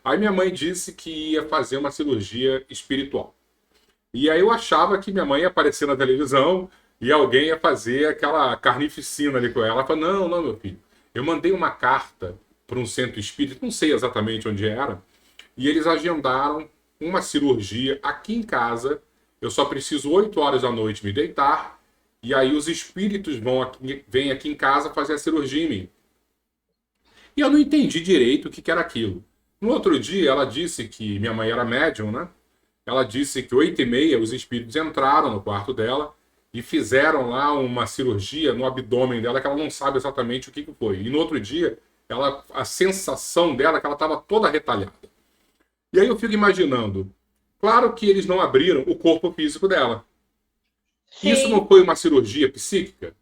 Aí minha mãe disse que ia fazer uma cirurgia espiritual. E aí eu achava que minha mãe ia aparecer na televisão e alguém ia fazer aquela carnificina ali com ela. Ela falou, não, meu filho. Eu mandei uma carta para um centro espírita, não sei exatamente onde era, e eles agendaram uma cirurgia aqui em casa. Eu só preciso 8 horas da noite me deitar, e aí os espíritos vêm aqui em casa fazer a cirurgia em mim. E eu não entendi direito o que era aquilo. No outro dia, ela disse que minha mãe era médium, né? Ela disse que 8h30 os espíritos entraram no quarto dela e fizeram lá uma cirurgia no abdômen dela que ela não sabe exatamente o que foi. E no outro dia, a sensação dela é que ela estava toda retalhada. E aí eu fico imaginando, claro que eles não abriram o corpo físico dela. Sim. Isso não foi uma cirurgia psíquica?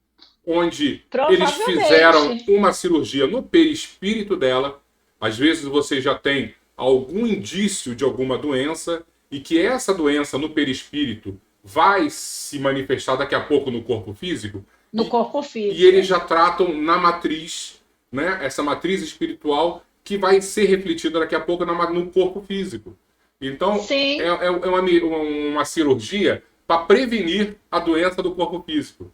Onde eles fizeram uma cirurgia no perispírito dela. Às vezes você já tem algum indício de alguma doença e que essa doença no perispírito vai se manifestar daqui a pouco no corpo físico. No corpo E eles físico. já tratam na matriz, né? Essa matriz espiritual que vai ser refletida daqui a pouco no corpo físico. Então, Sim. uma cirurgia para prevenir a doença do corpo físico.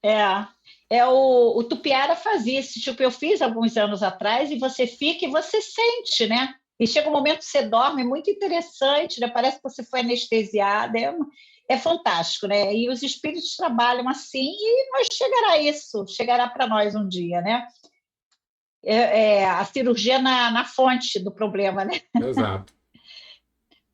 É, o Tupiara fazia isso, tipo, eu fiz alguns anos atrás, e você fica e você sente, né? E chega um momento que você dorme, é muito interessante, né? Parece que você foi anestesiada, é fantástico, né? E os espíritos trabalham assim, e nós chegará isso, chegará para nós um dia, né? A cirurgia na fonte do problema, né? Exato.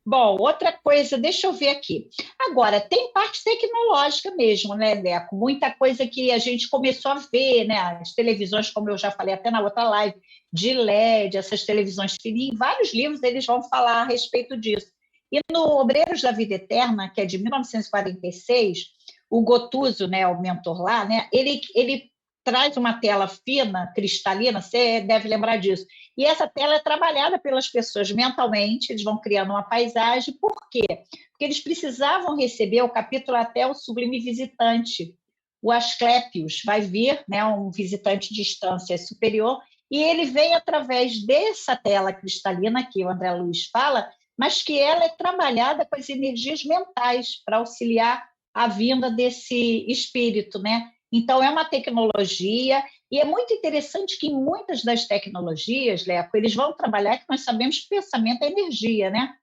Bom, outra coisa, deixa eu ver aqui. Agora, tem parte tecnológica mesmo, né, Deco? Muita coisa que a gente começou a ver, né? As televisões, como eu já falei até na outra live, de LED, essas televisões fininhas, vários livros eles vão falar a respeito disso. E no Obreiros da Vida Eterna, que é de 1946, o Gotuso, né, o mentor lá, né, ele traz uma tela fina, cristalina, você deve lembrar disso, e essa tela é trabalhada pelas pessoas mentalmente, eles vão criando uma paisagem. Por quê? Porque eles precisavam receber o capítulo até o Sublime Visitante. O Asclépios vai vir, né, um visitante de instância superior, e ele vem através dessa tela cristalina que o André Luiz fala, mas que ela é trabalhada com as energias mentais para auxiliar a vinda desse espírito, né? Então, é uma tecnologia, e é muito interessante que em muitas das tecnologias, Leco, eles vão trabalhar, que nós sabemos que pensamento é energia, né?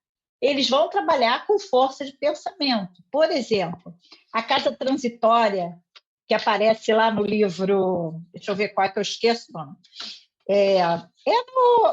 Eles vão trabalhar com força de pensamento. Por exemplo, a casa transitória, que aparece lá no livro, deixa eu ver qual é que eu esqueço o nome,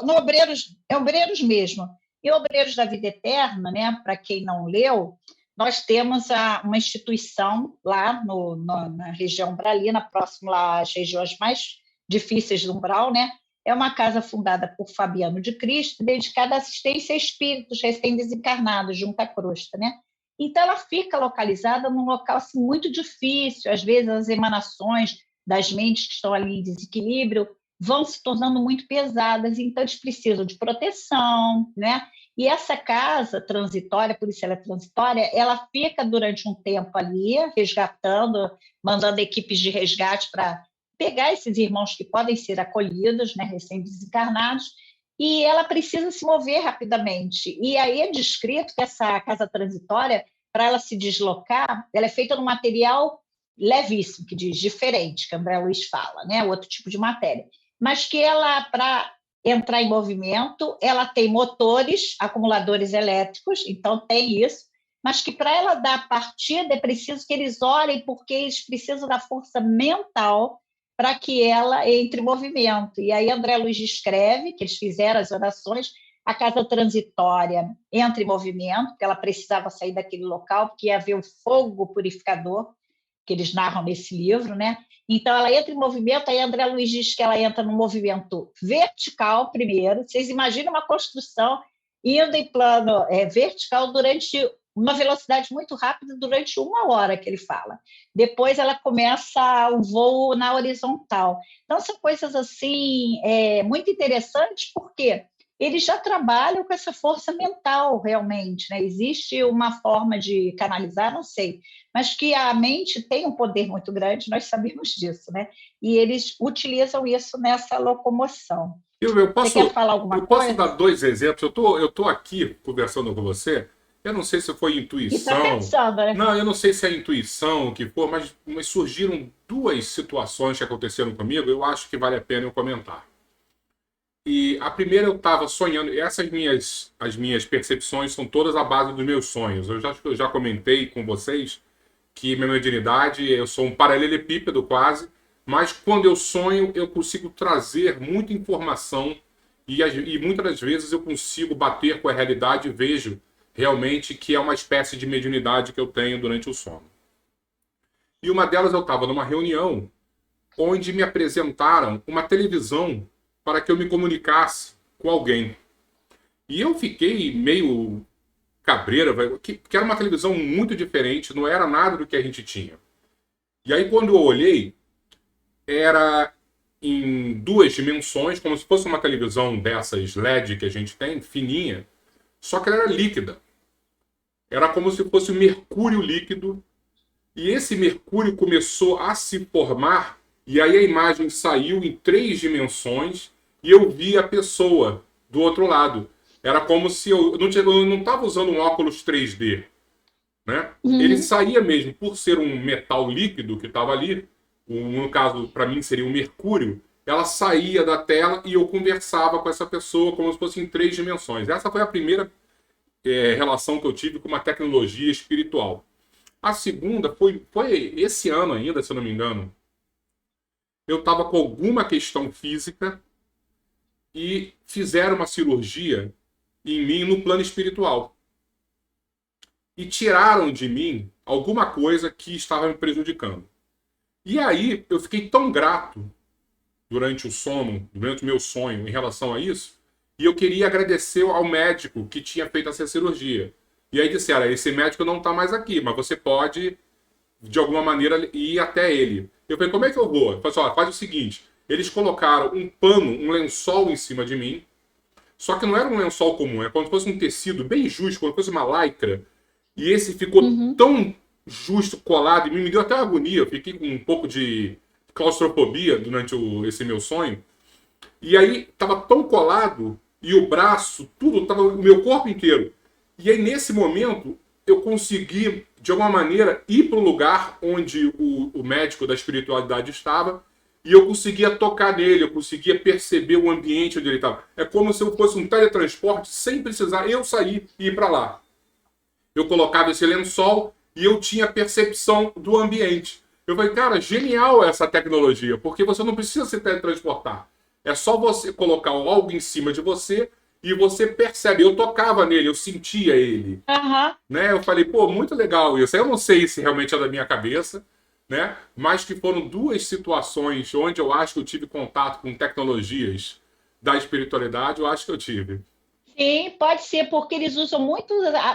no Obreiros mesmo. E Obreiros da Vida Eterna, né, para quem não leu, nós temos uma instituição lá na região umbralina, próximo lá às regiões mais difíceis do umbral, né? É uma casa fundada por Fabiano de Cristo, dedicada à assistência a espíritos recém-desencarnados, junto à crosta, né? Então, ela fica localizada num local assim, muito difícil, às vezes as emanações das mentes que estão ali em desequilíbrio vão se tornando muito pesadas, então eles precisam de proteção, né? E essa casa transitória, por isso ela é transitória, ela fica durante um tempo ali, resgatando, mandando equipes de resgate para pegar esses irmãos que podem ser acolhidos, né, recém-desencarnados, e ela precisa se mover rapidamente. E aí é descrito que essa casa transitória, para ela se deslocar, ela é feita num material levíssimo, que diz diferente, que André Luiz fala, né, outro tipo de matéria, mas que ela, para entrar em movimento, ela tem motores, acumuladores elétricos, então tem isso, mas que para ela dar partida é preciso que eles olhem, porque eles precisam da força mental para que ela entre em movimento. E aí André Luiz escreve que eles fizeram as orações, a casa transitória entra em movimento, porque ela precisava sair daquele local, porque ia haver um fogo purificador, que eles narram nesse livro, né? Então, ela entra em movimento, aí André Luiz diz que ela entra no movimento vertical primeiro. Vocês imaginam uma construção indo em plano vertical durante uma velocidade muito rápida, durante 1 hora, que ele fala. Depois ela começa o voo na horizontal. Então, são coisas assim muito interessantes, porque eles já trabalham com essa força mental, realmente, né? Existe uma forma de canalizar, não sei, mas que a mente tem um poder muito grande, nós sabemos disso, né? E eles utilizam isso nessa locomoção. Eu Você quer posso, falar eu alguma posso coisa? dar dois exemplos. Eu tô aqui conversando com você. Eu não sei se foi E está intuição. pensando, né? Não, eu não sei se é intuição, o que for, mas surgiram duas situações que aconteceram comigo. Eu acho que vale a pena eu comentar. E a primeira eu estava sonhando. E as minhas percepções são todas à base dos meus sonhos. Eu já comentei com vocês que minha mediunidade, eu sou um paralelepípedo quase, mas quando eu sonho, eu consigo trazer muita informação e muitas das vezes eu consigo bater com a realidade e vejo realmente que é uma espécie de mediunidade que eu tenho durante o sono. E uma delas eu estava numa reunião onde me apresentaram uma televisão para que eu me comunicasse com alguém. E eu fiquei meio cabreira, porque era uma televisão muito diferente, não era nada do que a gente tinha. E aí quando eu olhei, era em duas dimensões, como se fosse uma televisão dessas LED que a gente tem, fininha, só que ela era líquida. Era como se fosse mercúrio líquido e esse Mercúrio começou a se formar, e aí a imagem saiu em 3 dimensões, e eu vi a pessoa do outro lado. Era como se eu não estava usando um óculos 3D, né? Ele Uhum. saía mesmo, por ser um metal líquido que estava ali, no caso, para mim, seria o mercúrio, ela saía da tela e eu conversava com essa pessoa como se fosse em 3 dimensões. Essa foi a primeira relação que eu tive com uma tecnologia espiritual. A segunda foi esse ano ainda, se eu não me engano. Eu estava com alguma questão física e fizeram uma cirurgia em mim no plano espiritual. E tiraram de mim alguma coisa que estava me prejudicando. E aí eu fiquei tão grato durante o sono, durante o meu sonho em relação a isso, e eu queria agradecer ao médico que tinha feito essa cirurgia. E aí disseram, esse médico não está mais aqui, mas você pode, de alguma maneira, ir até ele. Eu falei, como é que eu vou? Eu falei assim, faz o seguinte, eles colocaram um pano, um lençol em cima de mim, só que não era um lençol comum, é como se fosse um tecido bem justo, como se fosse uma lycra, e esse ficou Uhum. tão justo colado em mim, me deu até agonia. Eu fiquei com um pouco de claustrofobia durante esse meu sonho. E aí tava tão colado, e o braço, tudo, tava o meu corpo inteiro. E aí nesse momento eu consegui, de alguma maneira, ir para o lugar onde o médico da espiritualidade estava. E eu conseguia tocar nele, eu conseguia perceber o ambiente onde ele estava. É como se eu fosse um teletransporte sem precisar eu sair e ir para lá. Eu colocava esse lençol e eu tinha percepção do ambiente. Eu falei, cara, genial essa tecnologia, porque você não precisa se teletransportar. É só você colocar algo em cima de você e você percebe. Eu tocava nele, eu sentia ele. Aham. Né? Eu falei, pô, muito legal isso. Eu não sei se realmente é da minha cabeça, né? Mas que foram duas situações onde eu acho que eu tive contato com tecnologias da espiritualidade, eu acho que eu tive. Sim, pode ser, porque eles usam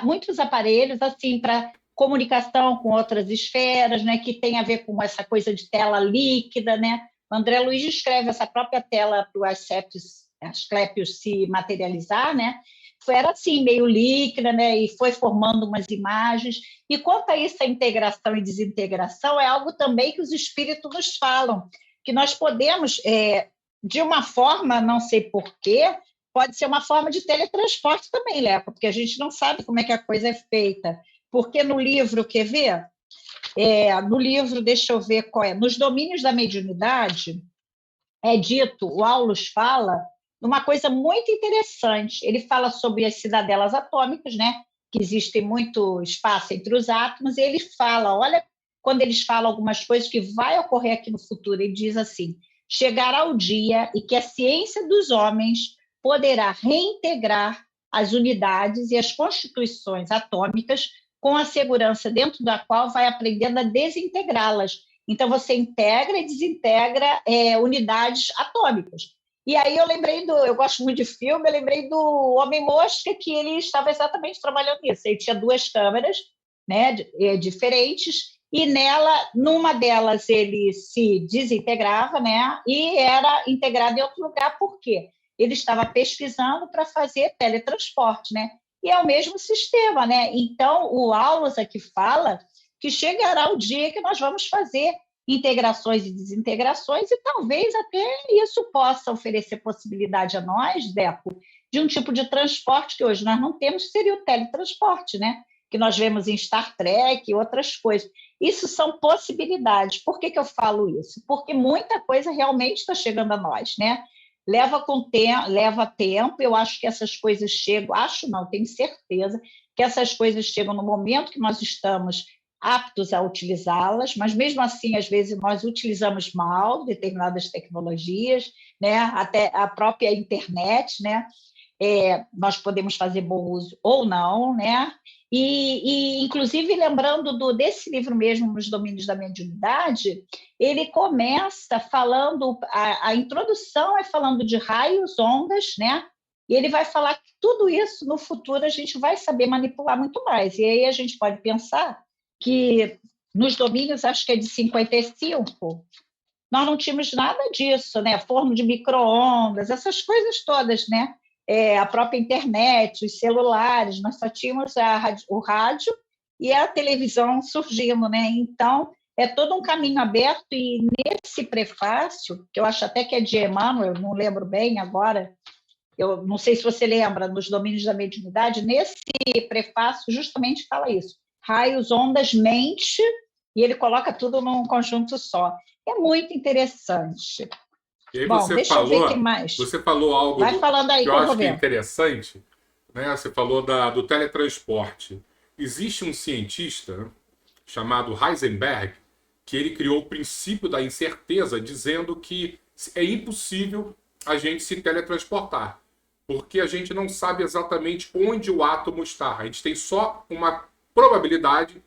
muitos aparelhos assim para comunicação com outras esferas, né, que tem a ver com essa coisa de tela líquida, né? O André Luiz descreve essa própria tela para o Asclepios se materializar, né? Era assim, meio líquida, né? E foi formando umas imagens. E quanto a essa integração e desintegração, é algo também que os espíritos nos falam, que nós podemos, de uma forma, não sei porquê, pode ser uma forma de teletransporte também, Leco, porque a gente não sabe como é que a coisa é feita. Porque no livro, quer ver? No livro, deixa eu ver qual é, Nos Domínios da Mediunidade, é dito, o Aulus fala uma coisa muito interessante. Ele fala sobre as cidadelas atômicas, né? Que existe muito espaço entre os átomos, e ele fala, olha, quando eles falam algumas coisas que vai ocorrer aqui no futuro, ele diz assim: chegará o dia em que a ciência dos homens poderá reintegrar as unidades e as constituições atômicas com a segurança dentro da qual vai aprendendo a desintegrá-las. Então, você integra e desintegra unidades atômicas. E aí eu gosto muito de filme, eu lembrei do Homem-Mosca, que ele estava exatamente trabalhando nisso. Ele tinha duas câmeras, né, diferentes, e numa delas ele se desintegrava, né, e era integrado em outro lugar. Por quê? Ele estava pesquisando para fazer teletransporte, né? E é o mesmo sistema, né? Então, o Aulus aqui fala que chegará o dia que nós vamos fazer integrações e desintegrações, e talvez até isso possa oferecer possibilidade a nós, Deco, de um tipo de transporte que hoje nós não temos, que seria o teletransporte, né? Que nós vemos em Star Trek e outras coisas. Isso são possibilidades. Por que eu falo isso? Porque muita coisa realmente está chegando a nós, né? Leva tempo, eu acho que essas coisas chegam, acho não, tenho certeza que essas coisas chegam no momento que nós estamos aptos a utilizá-las, mas mesmo assim, às vezes, nós utilizamos mal determinadas tecnologias, né? Até a própria internet, né? Nós podemos fazer bom uso ou não, né? Inclusive, lembrando desse livro mesmo, Nos Domínios da Mediunidade, ele começa falando, a introdução é falando de raios, ondas, né? E ele vai falar que tudo isso, no futuro, a gente vai saber manipular muito mais. E aí a gente pode pensar que nos domínios, acho que é de 55, nós não tínhamos nada disso, né? Forno de micro-ondas, essas coisas todas, né? A própria internet, os celulares, nós só tínhamos o rádio e a televisão surgindo, né? Então, é todo um caminho aberto, e nesse prefácio, que eu acho até que é de Emmanuel, não lembro bem agora, eu não sei se você lembra, nos domínios da mediunidade, nesse prefácio justamente fala isso, raios, ondas, mente, e ele coloca tudo num conjunto só. É muito interessante. E aí Bom, deixa eu ver o que mais. você falou algo Vai falando aí que eu que eu vou acho que é vendo. interessante, né? Você falou do teletransporte. Existe um cientista, né, chamado Heisenberg, que ele criou o princípio da incerteza, dizendo que é impossível a gente se teletransportar, porque a gente não sabe exatamente onde o átomo está. A gente tem só uma probabilidade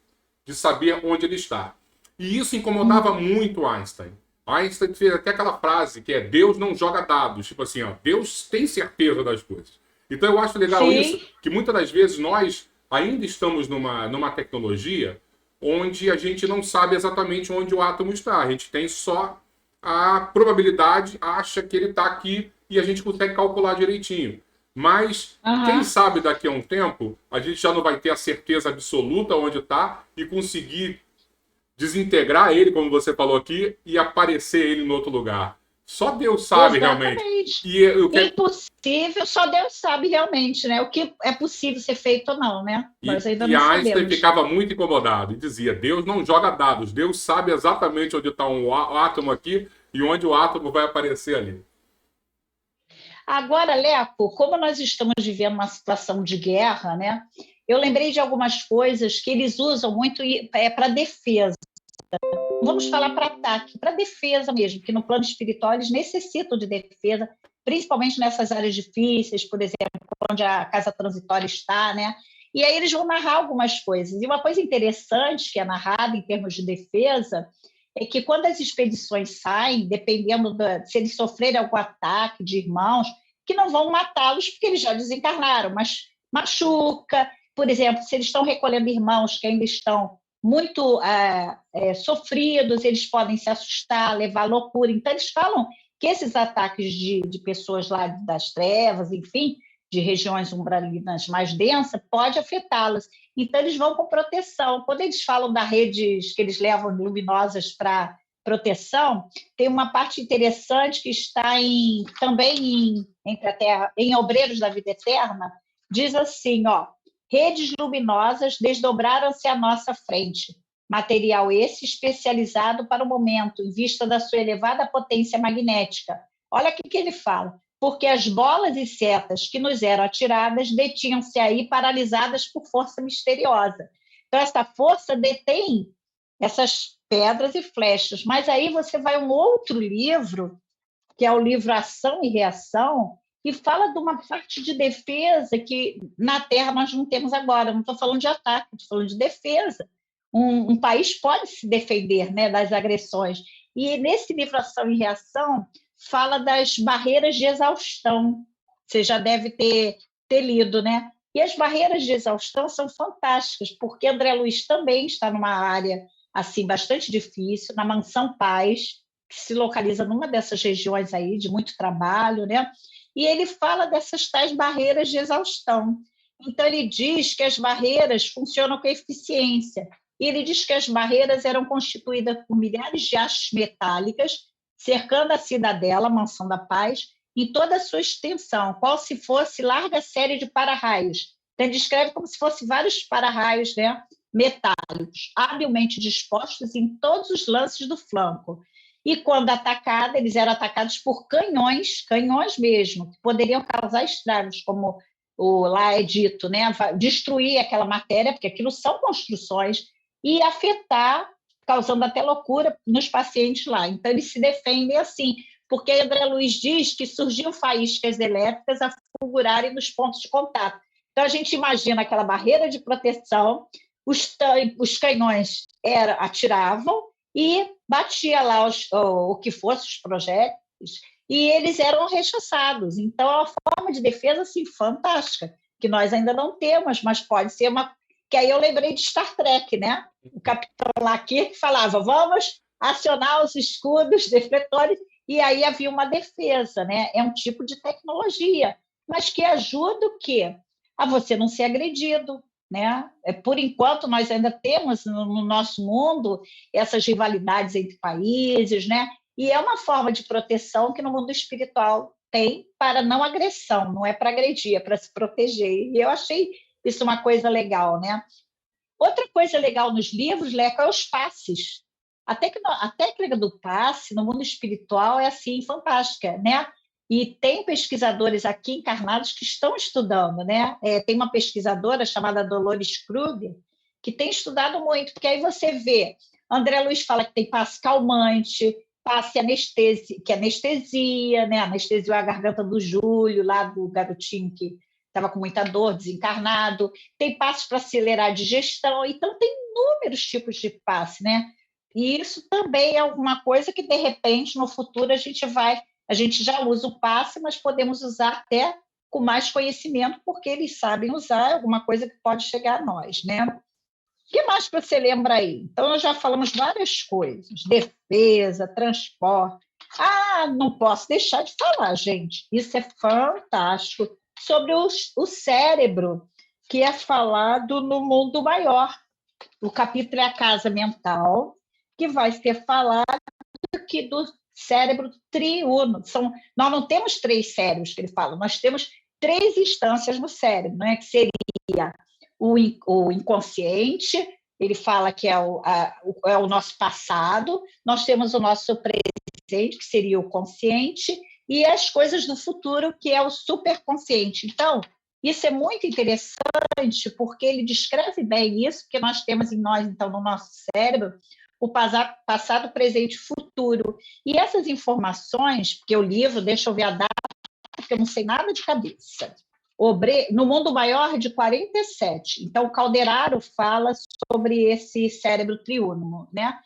de saber onde ele está. E isso incomodava muito Einstein. Einstein fez até aquela frase que é Deus não joga dados. Tipo assim, ó, Deus tem certeza das coisas. Então eu acho legal Sim. isso, que muitas das vezes nós ainda estamos numa tecnologia onde a gente não sabe exatamente onde o átomo está. A gente tem só a probabilidade, acha que ele está aqui e a gente consegue calcular direitinho. Mas quem Uhum. sabe daqui a um tempo a gente já não vai ter a certeza absoluta onde está e conseguir desintegrar ele, como você falou aqui, e aparecer ele em outro lugar. Só Deus sabe realmente. Exatamente. E o que é, Impossível, só Deus sabe realmente, né? O que é possível ser feito ou não, né? Nós ainda e não Einstein sabemos. ficava muito incomodado e dizia: Deus não joga dados, Deus sabe exatamente onde está um átomo aqui e onde o átomo vai aparecer ali. Agora, Leco, como nós estamos vivendo uma situação de guerra, né? Eu lembrei de algumas coisas que eles usam muito para defesa. Vamos falar para ataque, para defesa mesmo, que no plano espiritual eles necessitam de defesa, principalmente nessas áreas difíceis, por exemplo, onde a casa transitória está, né? E aí eles vão narrar algumas coisas. E uma coisa interessante que é narrada em termos de defesa é que quando as expedições saem, dependendo se eles sofrerem algum ataque de irmãos, que não vão matá-los porque eles já desencarnaram, mas machuca. Por exemplo, se eles estão recolhendo irmãos que ainda estão muito sofridos, eles podem se assustar, levar à loucura. Então, eles falam que esses ataques de pessoas lá das trevas, enfim, de regiões umbralinas mais densas, pode afetá-las. Então, eles vão com proteção. Quando eles falam das redes que eles levam luminosas para proteção, tem uma parte interessante que está também Entre a Terra, em Obreiros da Vida Eterna, diz assim, ó, redes luminosas desdobraram-se à nossa frente. Material esse especializado para o momento, em vista da sua elevada potência magnética. Olha o que ele fala. Porque as bolas e setas que nos eram atiradas detinham-se aí paralisadas por força misteriosa. Então, essa força detém essas pedras e flechas. Mas aí você vai a um outro livro, que é o livro Ação e Reação, e fala de uma parte de defesa que na Terra nós não temos agora. Não estou falando de ataque, estou falando de defesa. Um país pode se defender, né, das agressões. E nesse livro Ação e Reação fala das barreiras de exaustão. Você já deve ter lido, né? E as barreiras de exaustão são fantásticas, porque André Luiz também está numa área assim bastante difícil, na Mansão Paz, que se localiza numa dessas regiões aí de muito trabalho, né? E ele fala dessas tais barreiras de exaustão. Então, ele diz que as barreiras funcionam com eficiência. E ele diz que as barreiras eram constituídas por milhares de hastes metálicas, cercando a cidadela, a Mansão da Paz, em toda a sua extensão, qual se fosse larga série de para-raios. Então, ele descreve como se fosse vários para-raios, né, metálicos, habilmente dispostos em todos os lances do flanco. E quando atacada, eles eram atacados por canhões mesmo, que poderiam causar estragos, como lá é dito, né? Destruir aquela matéria, porque aquilo são construções, e afetar, causando até loucura nos pacientes lá. Então, eles se defendem assim, porque André Luiz diz que surgiam faíscas elétricas a fulgurarem nos pontos de contato. Então, a gente imagina aquela barreira de proteção, os canhões atiravam, e batia lá o que fosse os projéteis, e eles eram rechaçados. Então, é uma forma de defesa assim, fantástica, que nós ainda não temos, mas pode ser uma... Que aí eu lembrei de Star Trek, né? O capitão lá aqui falava, vamos acionar os escudos defletores, e aí havia uma defesa, né? É um tipo de tecnologia, mas que ajuda o quê? A você não ser agredido, né? Por enquanto, nós ainda temos no nosso mundo essas rivalidades entre países, né? E é uma forma de proteção que no mundo espiritual tem para não agressão, não é para agredir, é para se proteger. E eu achei isso uma coisa legal, né? Outra coisa legal nos livros, Leco, é os passes. A técnica do passe no mundo espiritual é assim fantástica, né? E tem pesquisadores aqui encarnados que estão estudando, né? Tem uma pesquisadora chamada Dolores Kruger que tem estudado muito, porque aí você vê, André Luiz fala que tem passe calmante, passe anestesia, que é anestesia, né? Anestesiou a garganta do Júlio, lá do garotinho que estava com muita dor, desencarnado. Tem passes para acelerar a digestão, então tem inúmeros tipos de passe, né? E isso também é alguma coisa que, de repente, no futuro a gente já usa o passe, mas podemos usar até com mais conhecimento, porque eles sabem usar alguma coisa que pode chegar a nós, né? O que mais que você lembra aí? Então, nós já falamos várias coisas, defesa, transporte. Ah, não posso deixar de falar, gente, isso é fantástico, sobre o cérebro, que é falado no mundo maior. O capítulo é a casa mental, que vai ser falado aqui do cérebro triuno. Nós não temos 3 cérebros que ele fala, nós temos 3 instâncias no cérebro, né? Que seria o inconsciente, ele fala que é o nosso passado, nós temos o nosso presente, que seria o consciente, e as coisas do futuro, que é o superconsciente. Então, isso é muito interessante, porque ele descreve bem isso, porque nós temos em nós, então, no nosso cérebro, o passado, presente e futuro. E essas informações, porque o livro, deixa eu ver a data, porque eu não sei nada de cabeça. No mundo maior, de 47. Então, o Calderaro fala sobre esse cérebro triúnomo, né?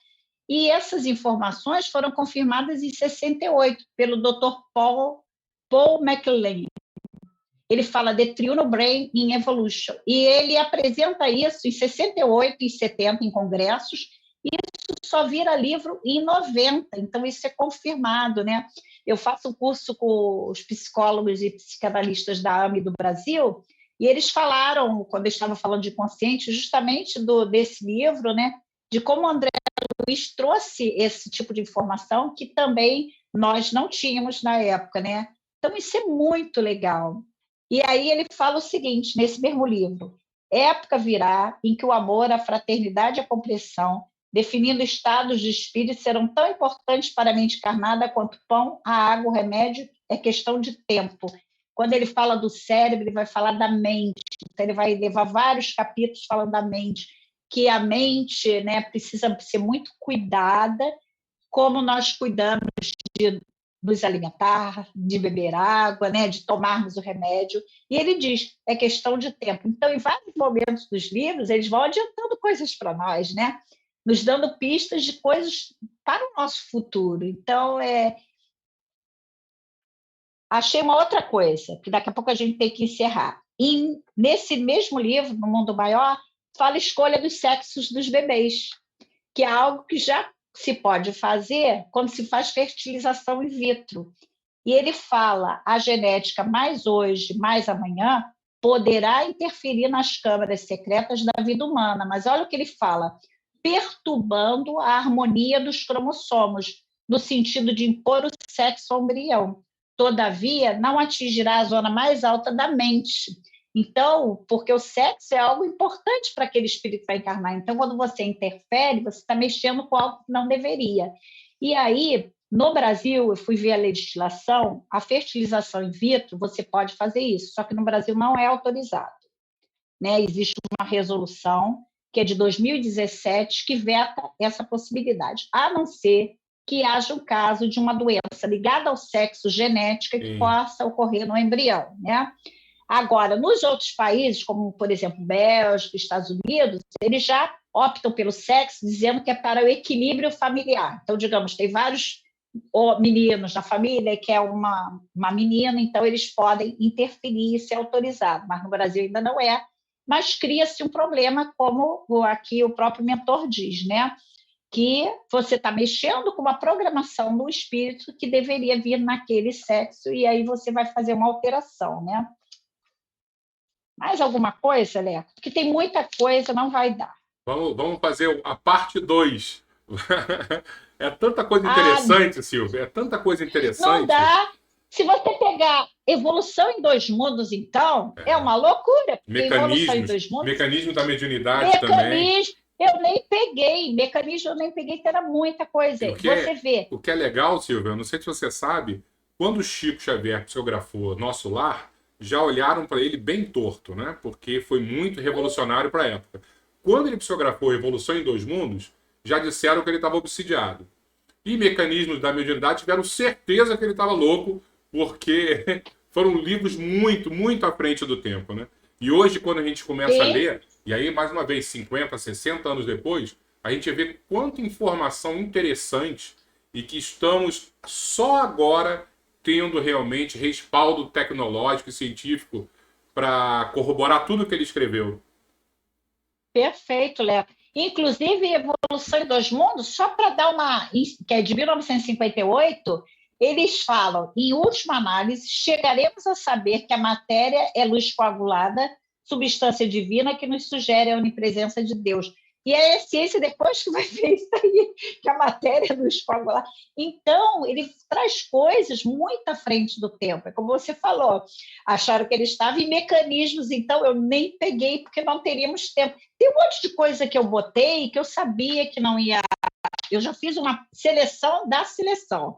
E essas informações foram confirmadas em 68 pelo Dr. Paul MacLean. Ele fala The Triuno Brain in Evolution. E ele apresenta isso em 68 e 70 em congressos, e isso só vira livro em 90, então isso é confirmado, né? Eu faço um curso com os psicólogos e psicanalistas da AME do Brasil, e eles falaram, quando eu estava falando de consciente, justamente desse livro, né? De como o André Luiz trouxe esse tipo de informação que também nós não tínhamos na época, né? Então, isso é muito legal. E aí ele fala o seguinte, nesse mesmo livro: época virá em que o amor, a fraternidade e a compreensão, definindo estados de espírito, serão tão importantes para a mente encarnada quanto o pão, a água, o remédio, é questão de tempo. Quando ele fala do cérebro, ele vai falar da mente, então ele vai levar vários capítulos falando da mente, que a mente, né, precisa ser muito cuidada, como nós cuidamos de nos alimentar, de beber água, né, de tomarmos o remédio. E ele diz, é questão de tempo. Então, em vários momentos dos livros, eles vão adiantando coisas para nós, né? Nos dando pistas de coisas para o nosso futuro. Então, achei uma outra coisa, que daqui a pouco a gente tem que encerrar. Nesse mesmo livro, No Mundo Maior, fala a escolha dos sexos dos bebês, que é algo que já se pode fazer quando se faz fertilização in vitro. E ele fala, a genética mais hoje, mais amanhã, poderá interferir nas câmaras secretas da vida humana. Mas olha o que ele fala, perturbando a harmonia dos cromossomos, no sentido de impor o sexo ao embrião. Todavia, não atingirá a zona mais alta da mente. Então, porque o sexo é algo importante para aquele espírito que vai encarnar. Então, quando você interfere, você está mexendo com algo que não deveria. E aí, no Brasil, eu fui ver a legislação, a fertilização in vitro, você pode fazer isso, só que no Brasil não é autorizado, né? Existe uma resolução, que é de 2017, que veta essa possibilidade, a não ser que haja um caso de uma doença ligada ao sexo genética que possa ocorrer no embrião, né? Agora, nos outros países, como, por exemplo, Bélgica, Estados Unidos, eles já optam pelo sexo, dizendo que é para o equilíbrio familiar. Então, digamos, tem vários meninos na família que é uma menina, então eles podem interferir e ser autorizado, mas no Brasil ainda não é. Mas cria-se um problema, como aqui o próprio mentor diz, né? Que você está mexendo com uma programação do espírito que deveria vir naquele sexo, e aí você vai fazer uma alteração, né? Mais alguma coisa, Léo? Porque tem muita coisa, não vai dar. Vamos fazer a parte 2. É tanta coisa Ah, interessante, Silvia, é tanta coisa não interessante. dá. Se você pegar evolução em dois mundos, então, é uma loucura, porque evolução em dois mundos, Mecanismo da mediunidade também. mecanismo, eu nem peguei, mecanismo eu nem peguei, que era muita coisa. E Você vê, o que é legal, Silvia, eu não sei se você sabe, quando o Chico Xavier psicografou Nosso Lar, já olharam para ele bem torto, né? Porque foi muito revolucionário para a época. Quando ele psicografou Evolução em Dois Mundos, já disseram que ele estava obsidiado. E mecanismos da mediunidade tiveram certeza que ele estava louco, porque foram livros muito, muito à frente do tempo, né? E hoje, quando a gente começa a sim, ler, e aí, mais uma vez, 50, 60 anos depois, a gente vê quanta informação interessante e que estamos só agora tendo realmente respaldo tecnológico e científico para corroborar tudo que ele escreveu. perfeito, Léo. Inclusive, Evolução em Dois Mundos, só para dar uma. Que é de 1958, eles falam, em última análise, chegaremos a saber que a matéria é luz coagulada, substância divina que nos sugere a onipresença de Deus. E é a ciência depois que vai ver isso aí, que a matéria é luz coagulada. Então, ele traz coisas muito à frente do tempo. É como você falou, acharam que ele estava em mecanismos, então eu nem peguei, porque não teríamos tempo. Tem um monte de coisa que eu botei que eu sabia que não ia. Eu já fiz uma seleção da seleção.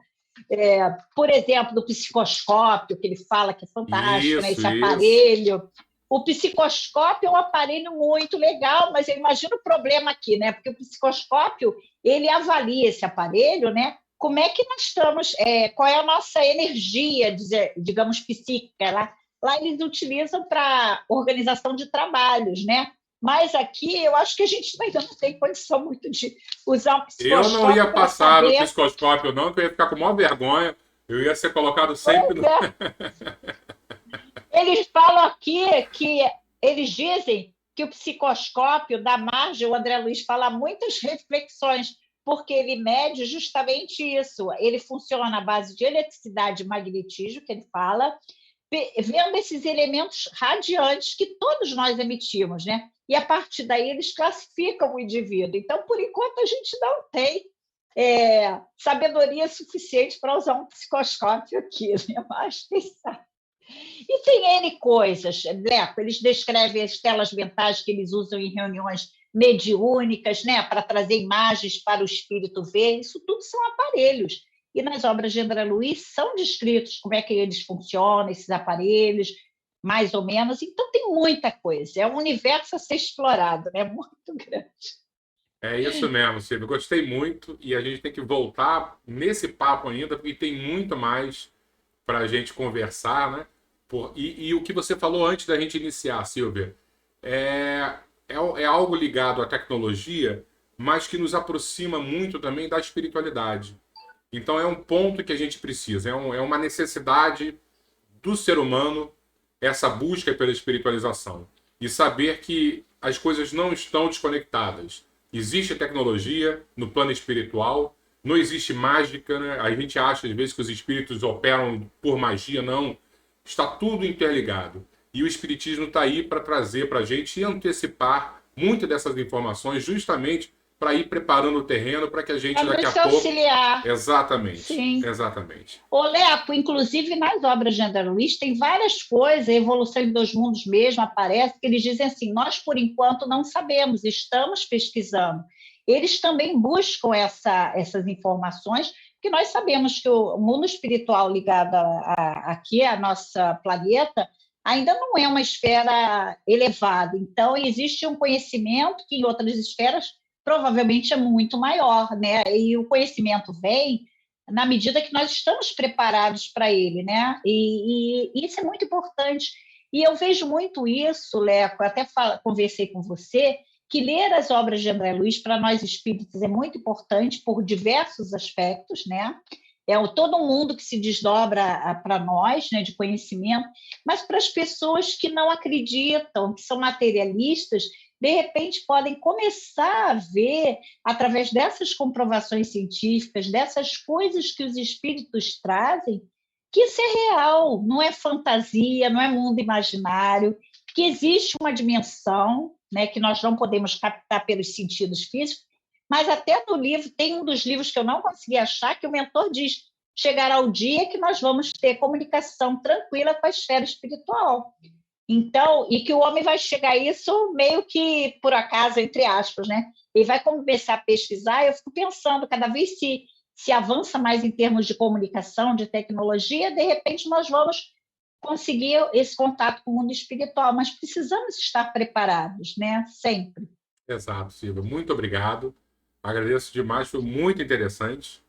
Por exemplo, do psicoscópio, que ele fala que é fantástico, né? Isso, Esse isso. aparelho. O psicoscópio é um aparelho muito legal, mas eu imagino o problema aqui, né? Porque o psicoscópio ele avalia esse aparelho, né? Como é que nós estamos, qual é a nossa energia, digamos, psíquica. Lá eles utilizam para organização de trabalhos, né? Mas aqui eu acho que a gente ainda não tem condição muito de usar um Eu não ia psicoscópio para passar no saber. psicoscópio, não, que eu ia ficar com maior vergonha. Eu ia ser colocado sempre Pois no. é, eles falam aqui que eles dizem que o psicoscópio dá margem, o André Luiz fala muitas reflexões, porque ele mede justamente isso. Ele funciona à base de eletricidade e magnetismo, que ele fala, vendo esses elementos radiantes que todos nós emitimos, né? E a partir daí eles classificam o indivíduo. Então, por enquanto, a gente não tem sabedoria suficiente para usar um psicoscópio aqui, né? Mas quem sabe. E tem N coisas, Leco, eles descrevem as telas mentais que eles usam em reuniões mediúnicas, né, para trazer imagens para o espírito ver, isso tudo são aparelhos. E nas obras de André Luiz são descritos como é que eles funcionam, esses aparelhos, mais ou menos. Então tem muita coisa, é um universo a ser explorado, né, muito grande. É isso mesmo, Silvio. Gostei muito e a gente tem que voltar nesse papo ainda, porque tem muito mais para a gente conversar, né? E o que você falou antes da gente iniciar, Silvia, é algo ligado à tecnologia, mas que nos aproxima muito também da espiritualidade. Então é um ponto que a gente precisa, é uma necessidade do ser humano essa busca pela espiritualização e saber que as coisas não estão desconectadas. Existe tecnologia no plano espiritual, não existe mágica, né? A gente acha às vezes que os espíritos operam por magia, não. Está tudo interligado. E o espiritismo está aí para trazer para a gente e antecipar muitas dessas informações, justamente para ir preparando o terreno para que a gente É daqui a nos pouco. auxiliar, Exatamente, sim. exatamente. Ô, Leco, inclusive nas obras de André Luiz tem várias coisas, a Evolução em Dois Mundos mesmo aparece, que eles dizem assim, nós por enquanto não sabemos, estamos pesquisando. Eles também buscam essas informações, porque nós sabemos que o mundo espiritual ligado aqui, a nossa planeta, ainda não é uma esfera elevada. Então, existe um conhecimento que em outras esferas provavelmente é muito maior, né? E o conhecimento vem na medida que nós estamos preparados para ele, né? E isso é muito importante. E eu vejo muito isso, Leco, até conversei com você, que ler as obras de André Luiz para nós espíritas é muito importante por diversos aspectos, né? É todo mundo que se desdobra para nós, né, de conhecimento, mas para as pessoas que não acreditam, que são materialistas, de repente podem começar a ver, através dessas comprovações científicas, dessas coisas que os espíritos trazem, que isso é real, não é fantasia, não é mundo imaginário, que existe uma dimensão, né, que nós não podemos captar pelos sentidos físicos, mas até no livro, tem um dos livros que eu não consegui achar, que o mentor diz: chegará o dia que nós vamos ter comunicação tranquila com a esfera espiritual. Então, e que o homem vai chegar a isso meio que por acaso, entre aspas, né? Ele vai começar a pesquisar. Eu fico pensando, cada vez se avança mais em termos de comunicação, de tecnologia, de repente nós vamos conseguir esse contato com o mundo espiritual, mas precisamos estar preparados, né? Sempre. Exato, Silvia. Muito obrigado. Agradeço demais, foi muito interessante.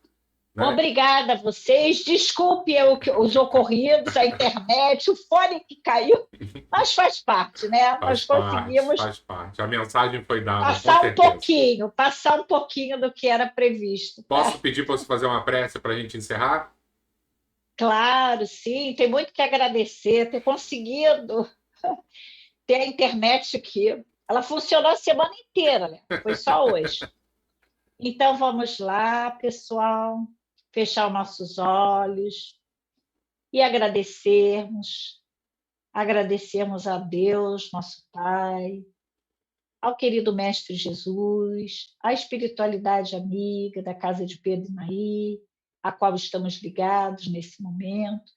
Né? Obrigada a vocês. Desculpe os ocorridos, a internet, o fone que caiu, mas faz parte, né? Nós conseguimos. Faz parte. A mensagem foi dada. Passar um pouquinho do que era previsto. Posso pedir para você fazer uma prece para a gente encerrar? Claro, sim. Tem muito que agradecer, ter conseguido ter a internet aqui. Ela funcionou a semana inteira, né? Foi só hoje. Então, vamos lá, pessoal, fechar os nossos olhos e agradecermos a Deus, nosso Pai, ao querido Mestre Jesus, à espiritualidade amiga da Casa de Pedro e Naí, a qual estamos ligados nesse momento,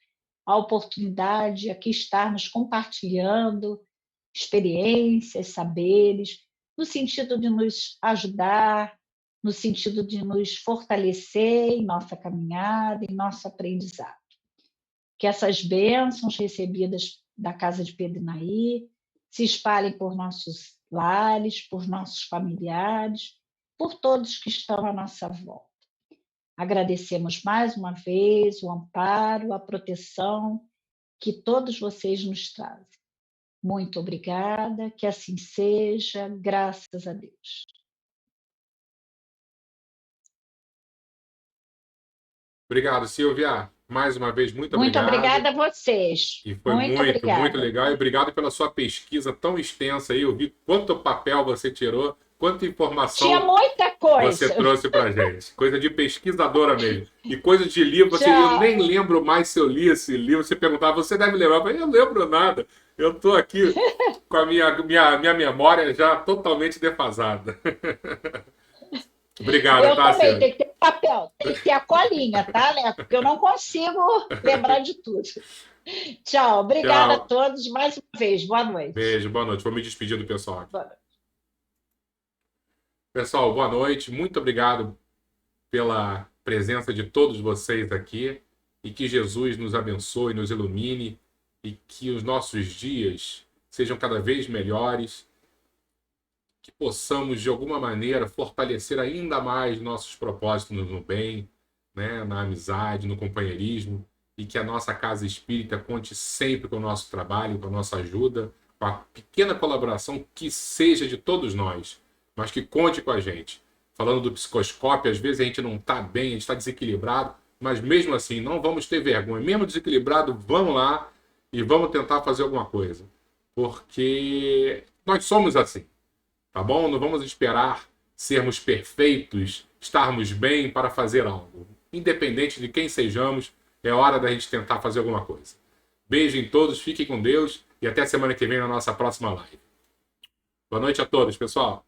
a oportunidade de aqui estarmos compartilhando experiências, saberes, no sentido de nos ajudar, no sentido de nos fortalecer em nossa caminhada, em nosso aprendizado. Que essas bênçãos recebidas da Casa de Pedro e Naí se espalhem por nossos lares, por nossos familiares, por todos que estão à nossa volta. Agradecemos mais uma vez o amparo, a proteção que todos vocês nos trazem. Muito obrigada, que assim seja, graças a Deus. Obrigado, Silvia. Mais uma vez, muito obrigado. Muito obrigada a vocês. E foi muito legal. E obrigado pela sua pesquisa tão extensa aí. Eu vi quanto papel você tirou, quanta informação Tinha muita coisa. Você trouxe para gente. Coisa de pesquisadora mesmo. E coisa de livro. Eu nem lembro mais se eu li esse livro. Você perguntava, você deve lembrar. Eu falei, eu não lembro nada. Eu estou aqui com a minha memória já totalmente defasada. Obrigado, eu tá, também, tem que ter papel, tem que ter a colinha, tá, né? Porque eu não consigo lembrar de tudo. Tchau, obrigada a todos mais uma vez. Boa noite. Beijo, boa noite. Vou me despedir do pessoal aqui. Boa noite. Pessoal, boa noite. Muito obrigado pela presença de todos vocês aqui e que Jesus nos abençoe, nos ilumine e que os nossos dias sejam cada vez melhores, que possamos, de alguma maneira, fortalecer ainda mais nossos propósitos no bem, né, na amizade, no companheirismo, e que a nossa casa espírita conte sempre com o nosso trabalho, com a nossa ajuda, com a pequena colaboração que seja de todos nós, mas que conte com a gente. Falando do psicoscópio, às vezes a gente não está bem, a gente está desequilibrado, mas mesmo assim, não vamos ter vergonha. Mesmo desequilibrado, vamos lá e vamos tentar fazer alguma coisa. Porque nós somos assim. Tá bom? Não vamos esperar sermos perfeitos, estarmos bem para fazer algo. Independente de quem sejamos, é hora da gente tentar fazer alguma coisa. Beijo em todos, fiquem com Deus e até semana que vem na nossa próxima live. Boa noite a todos, pessoal.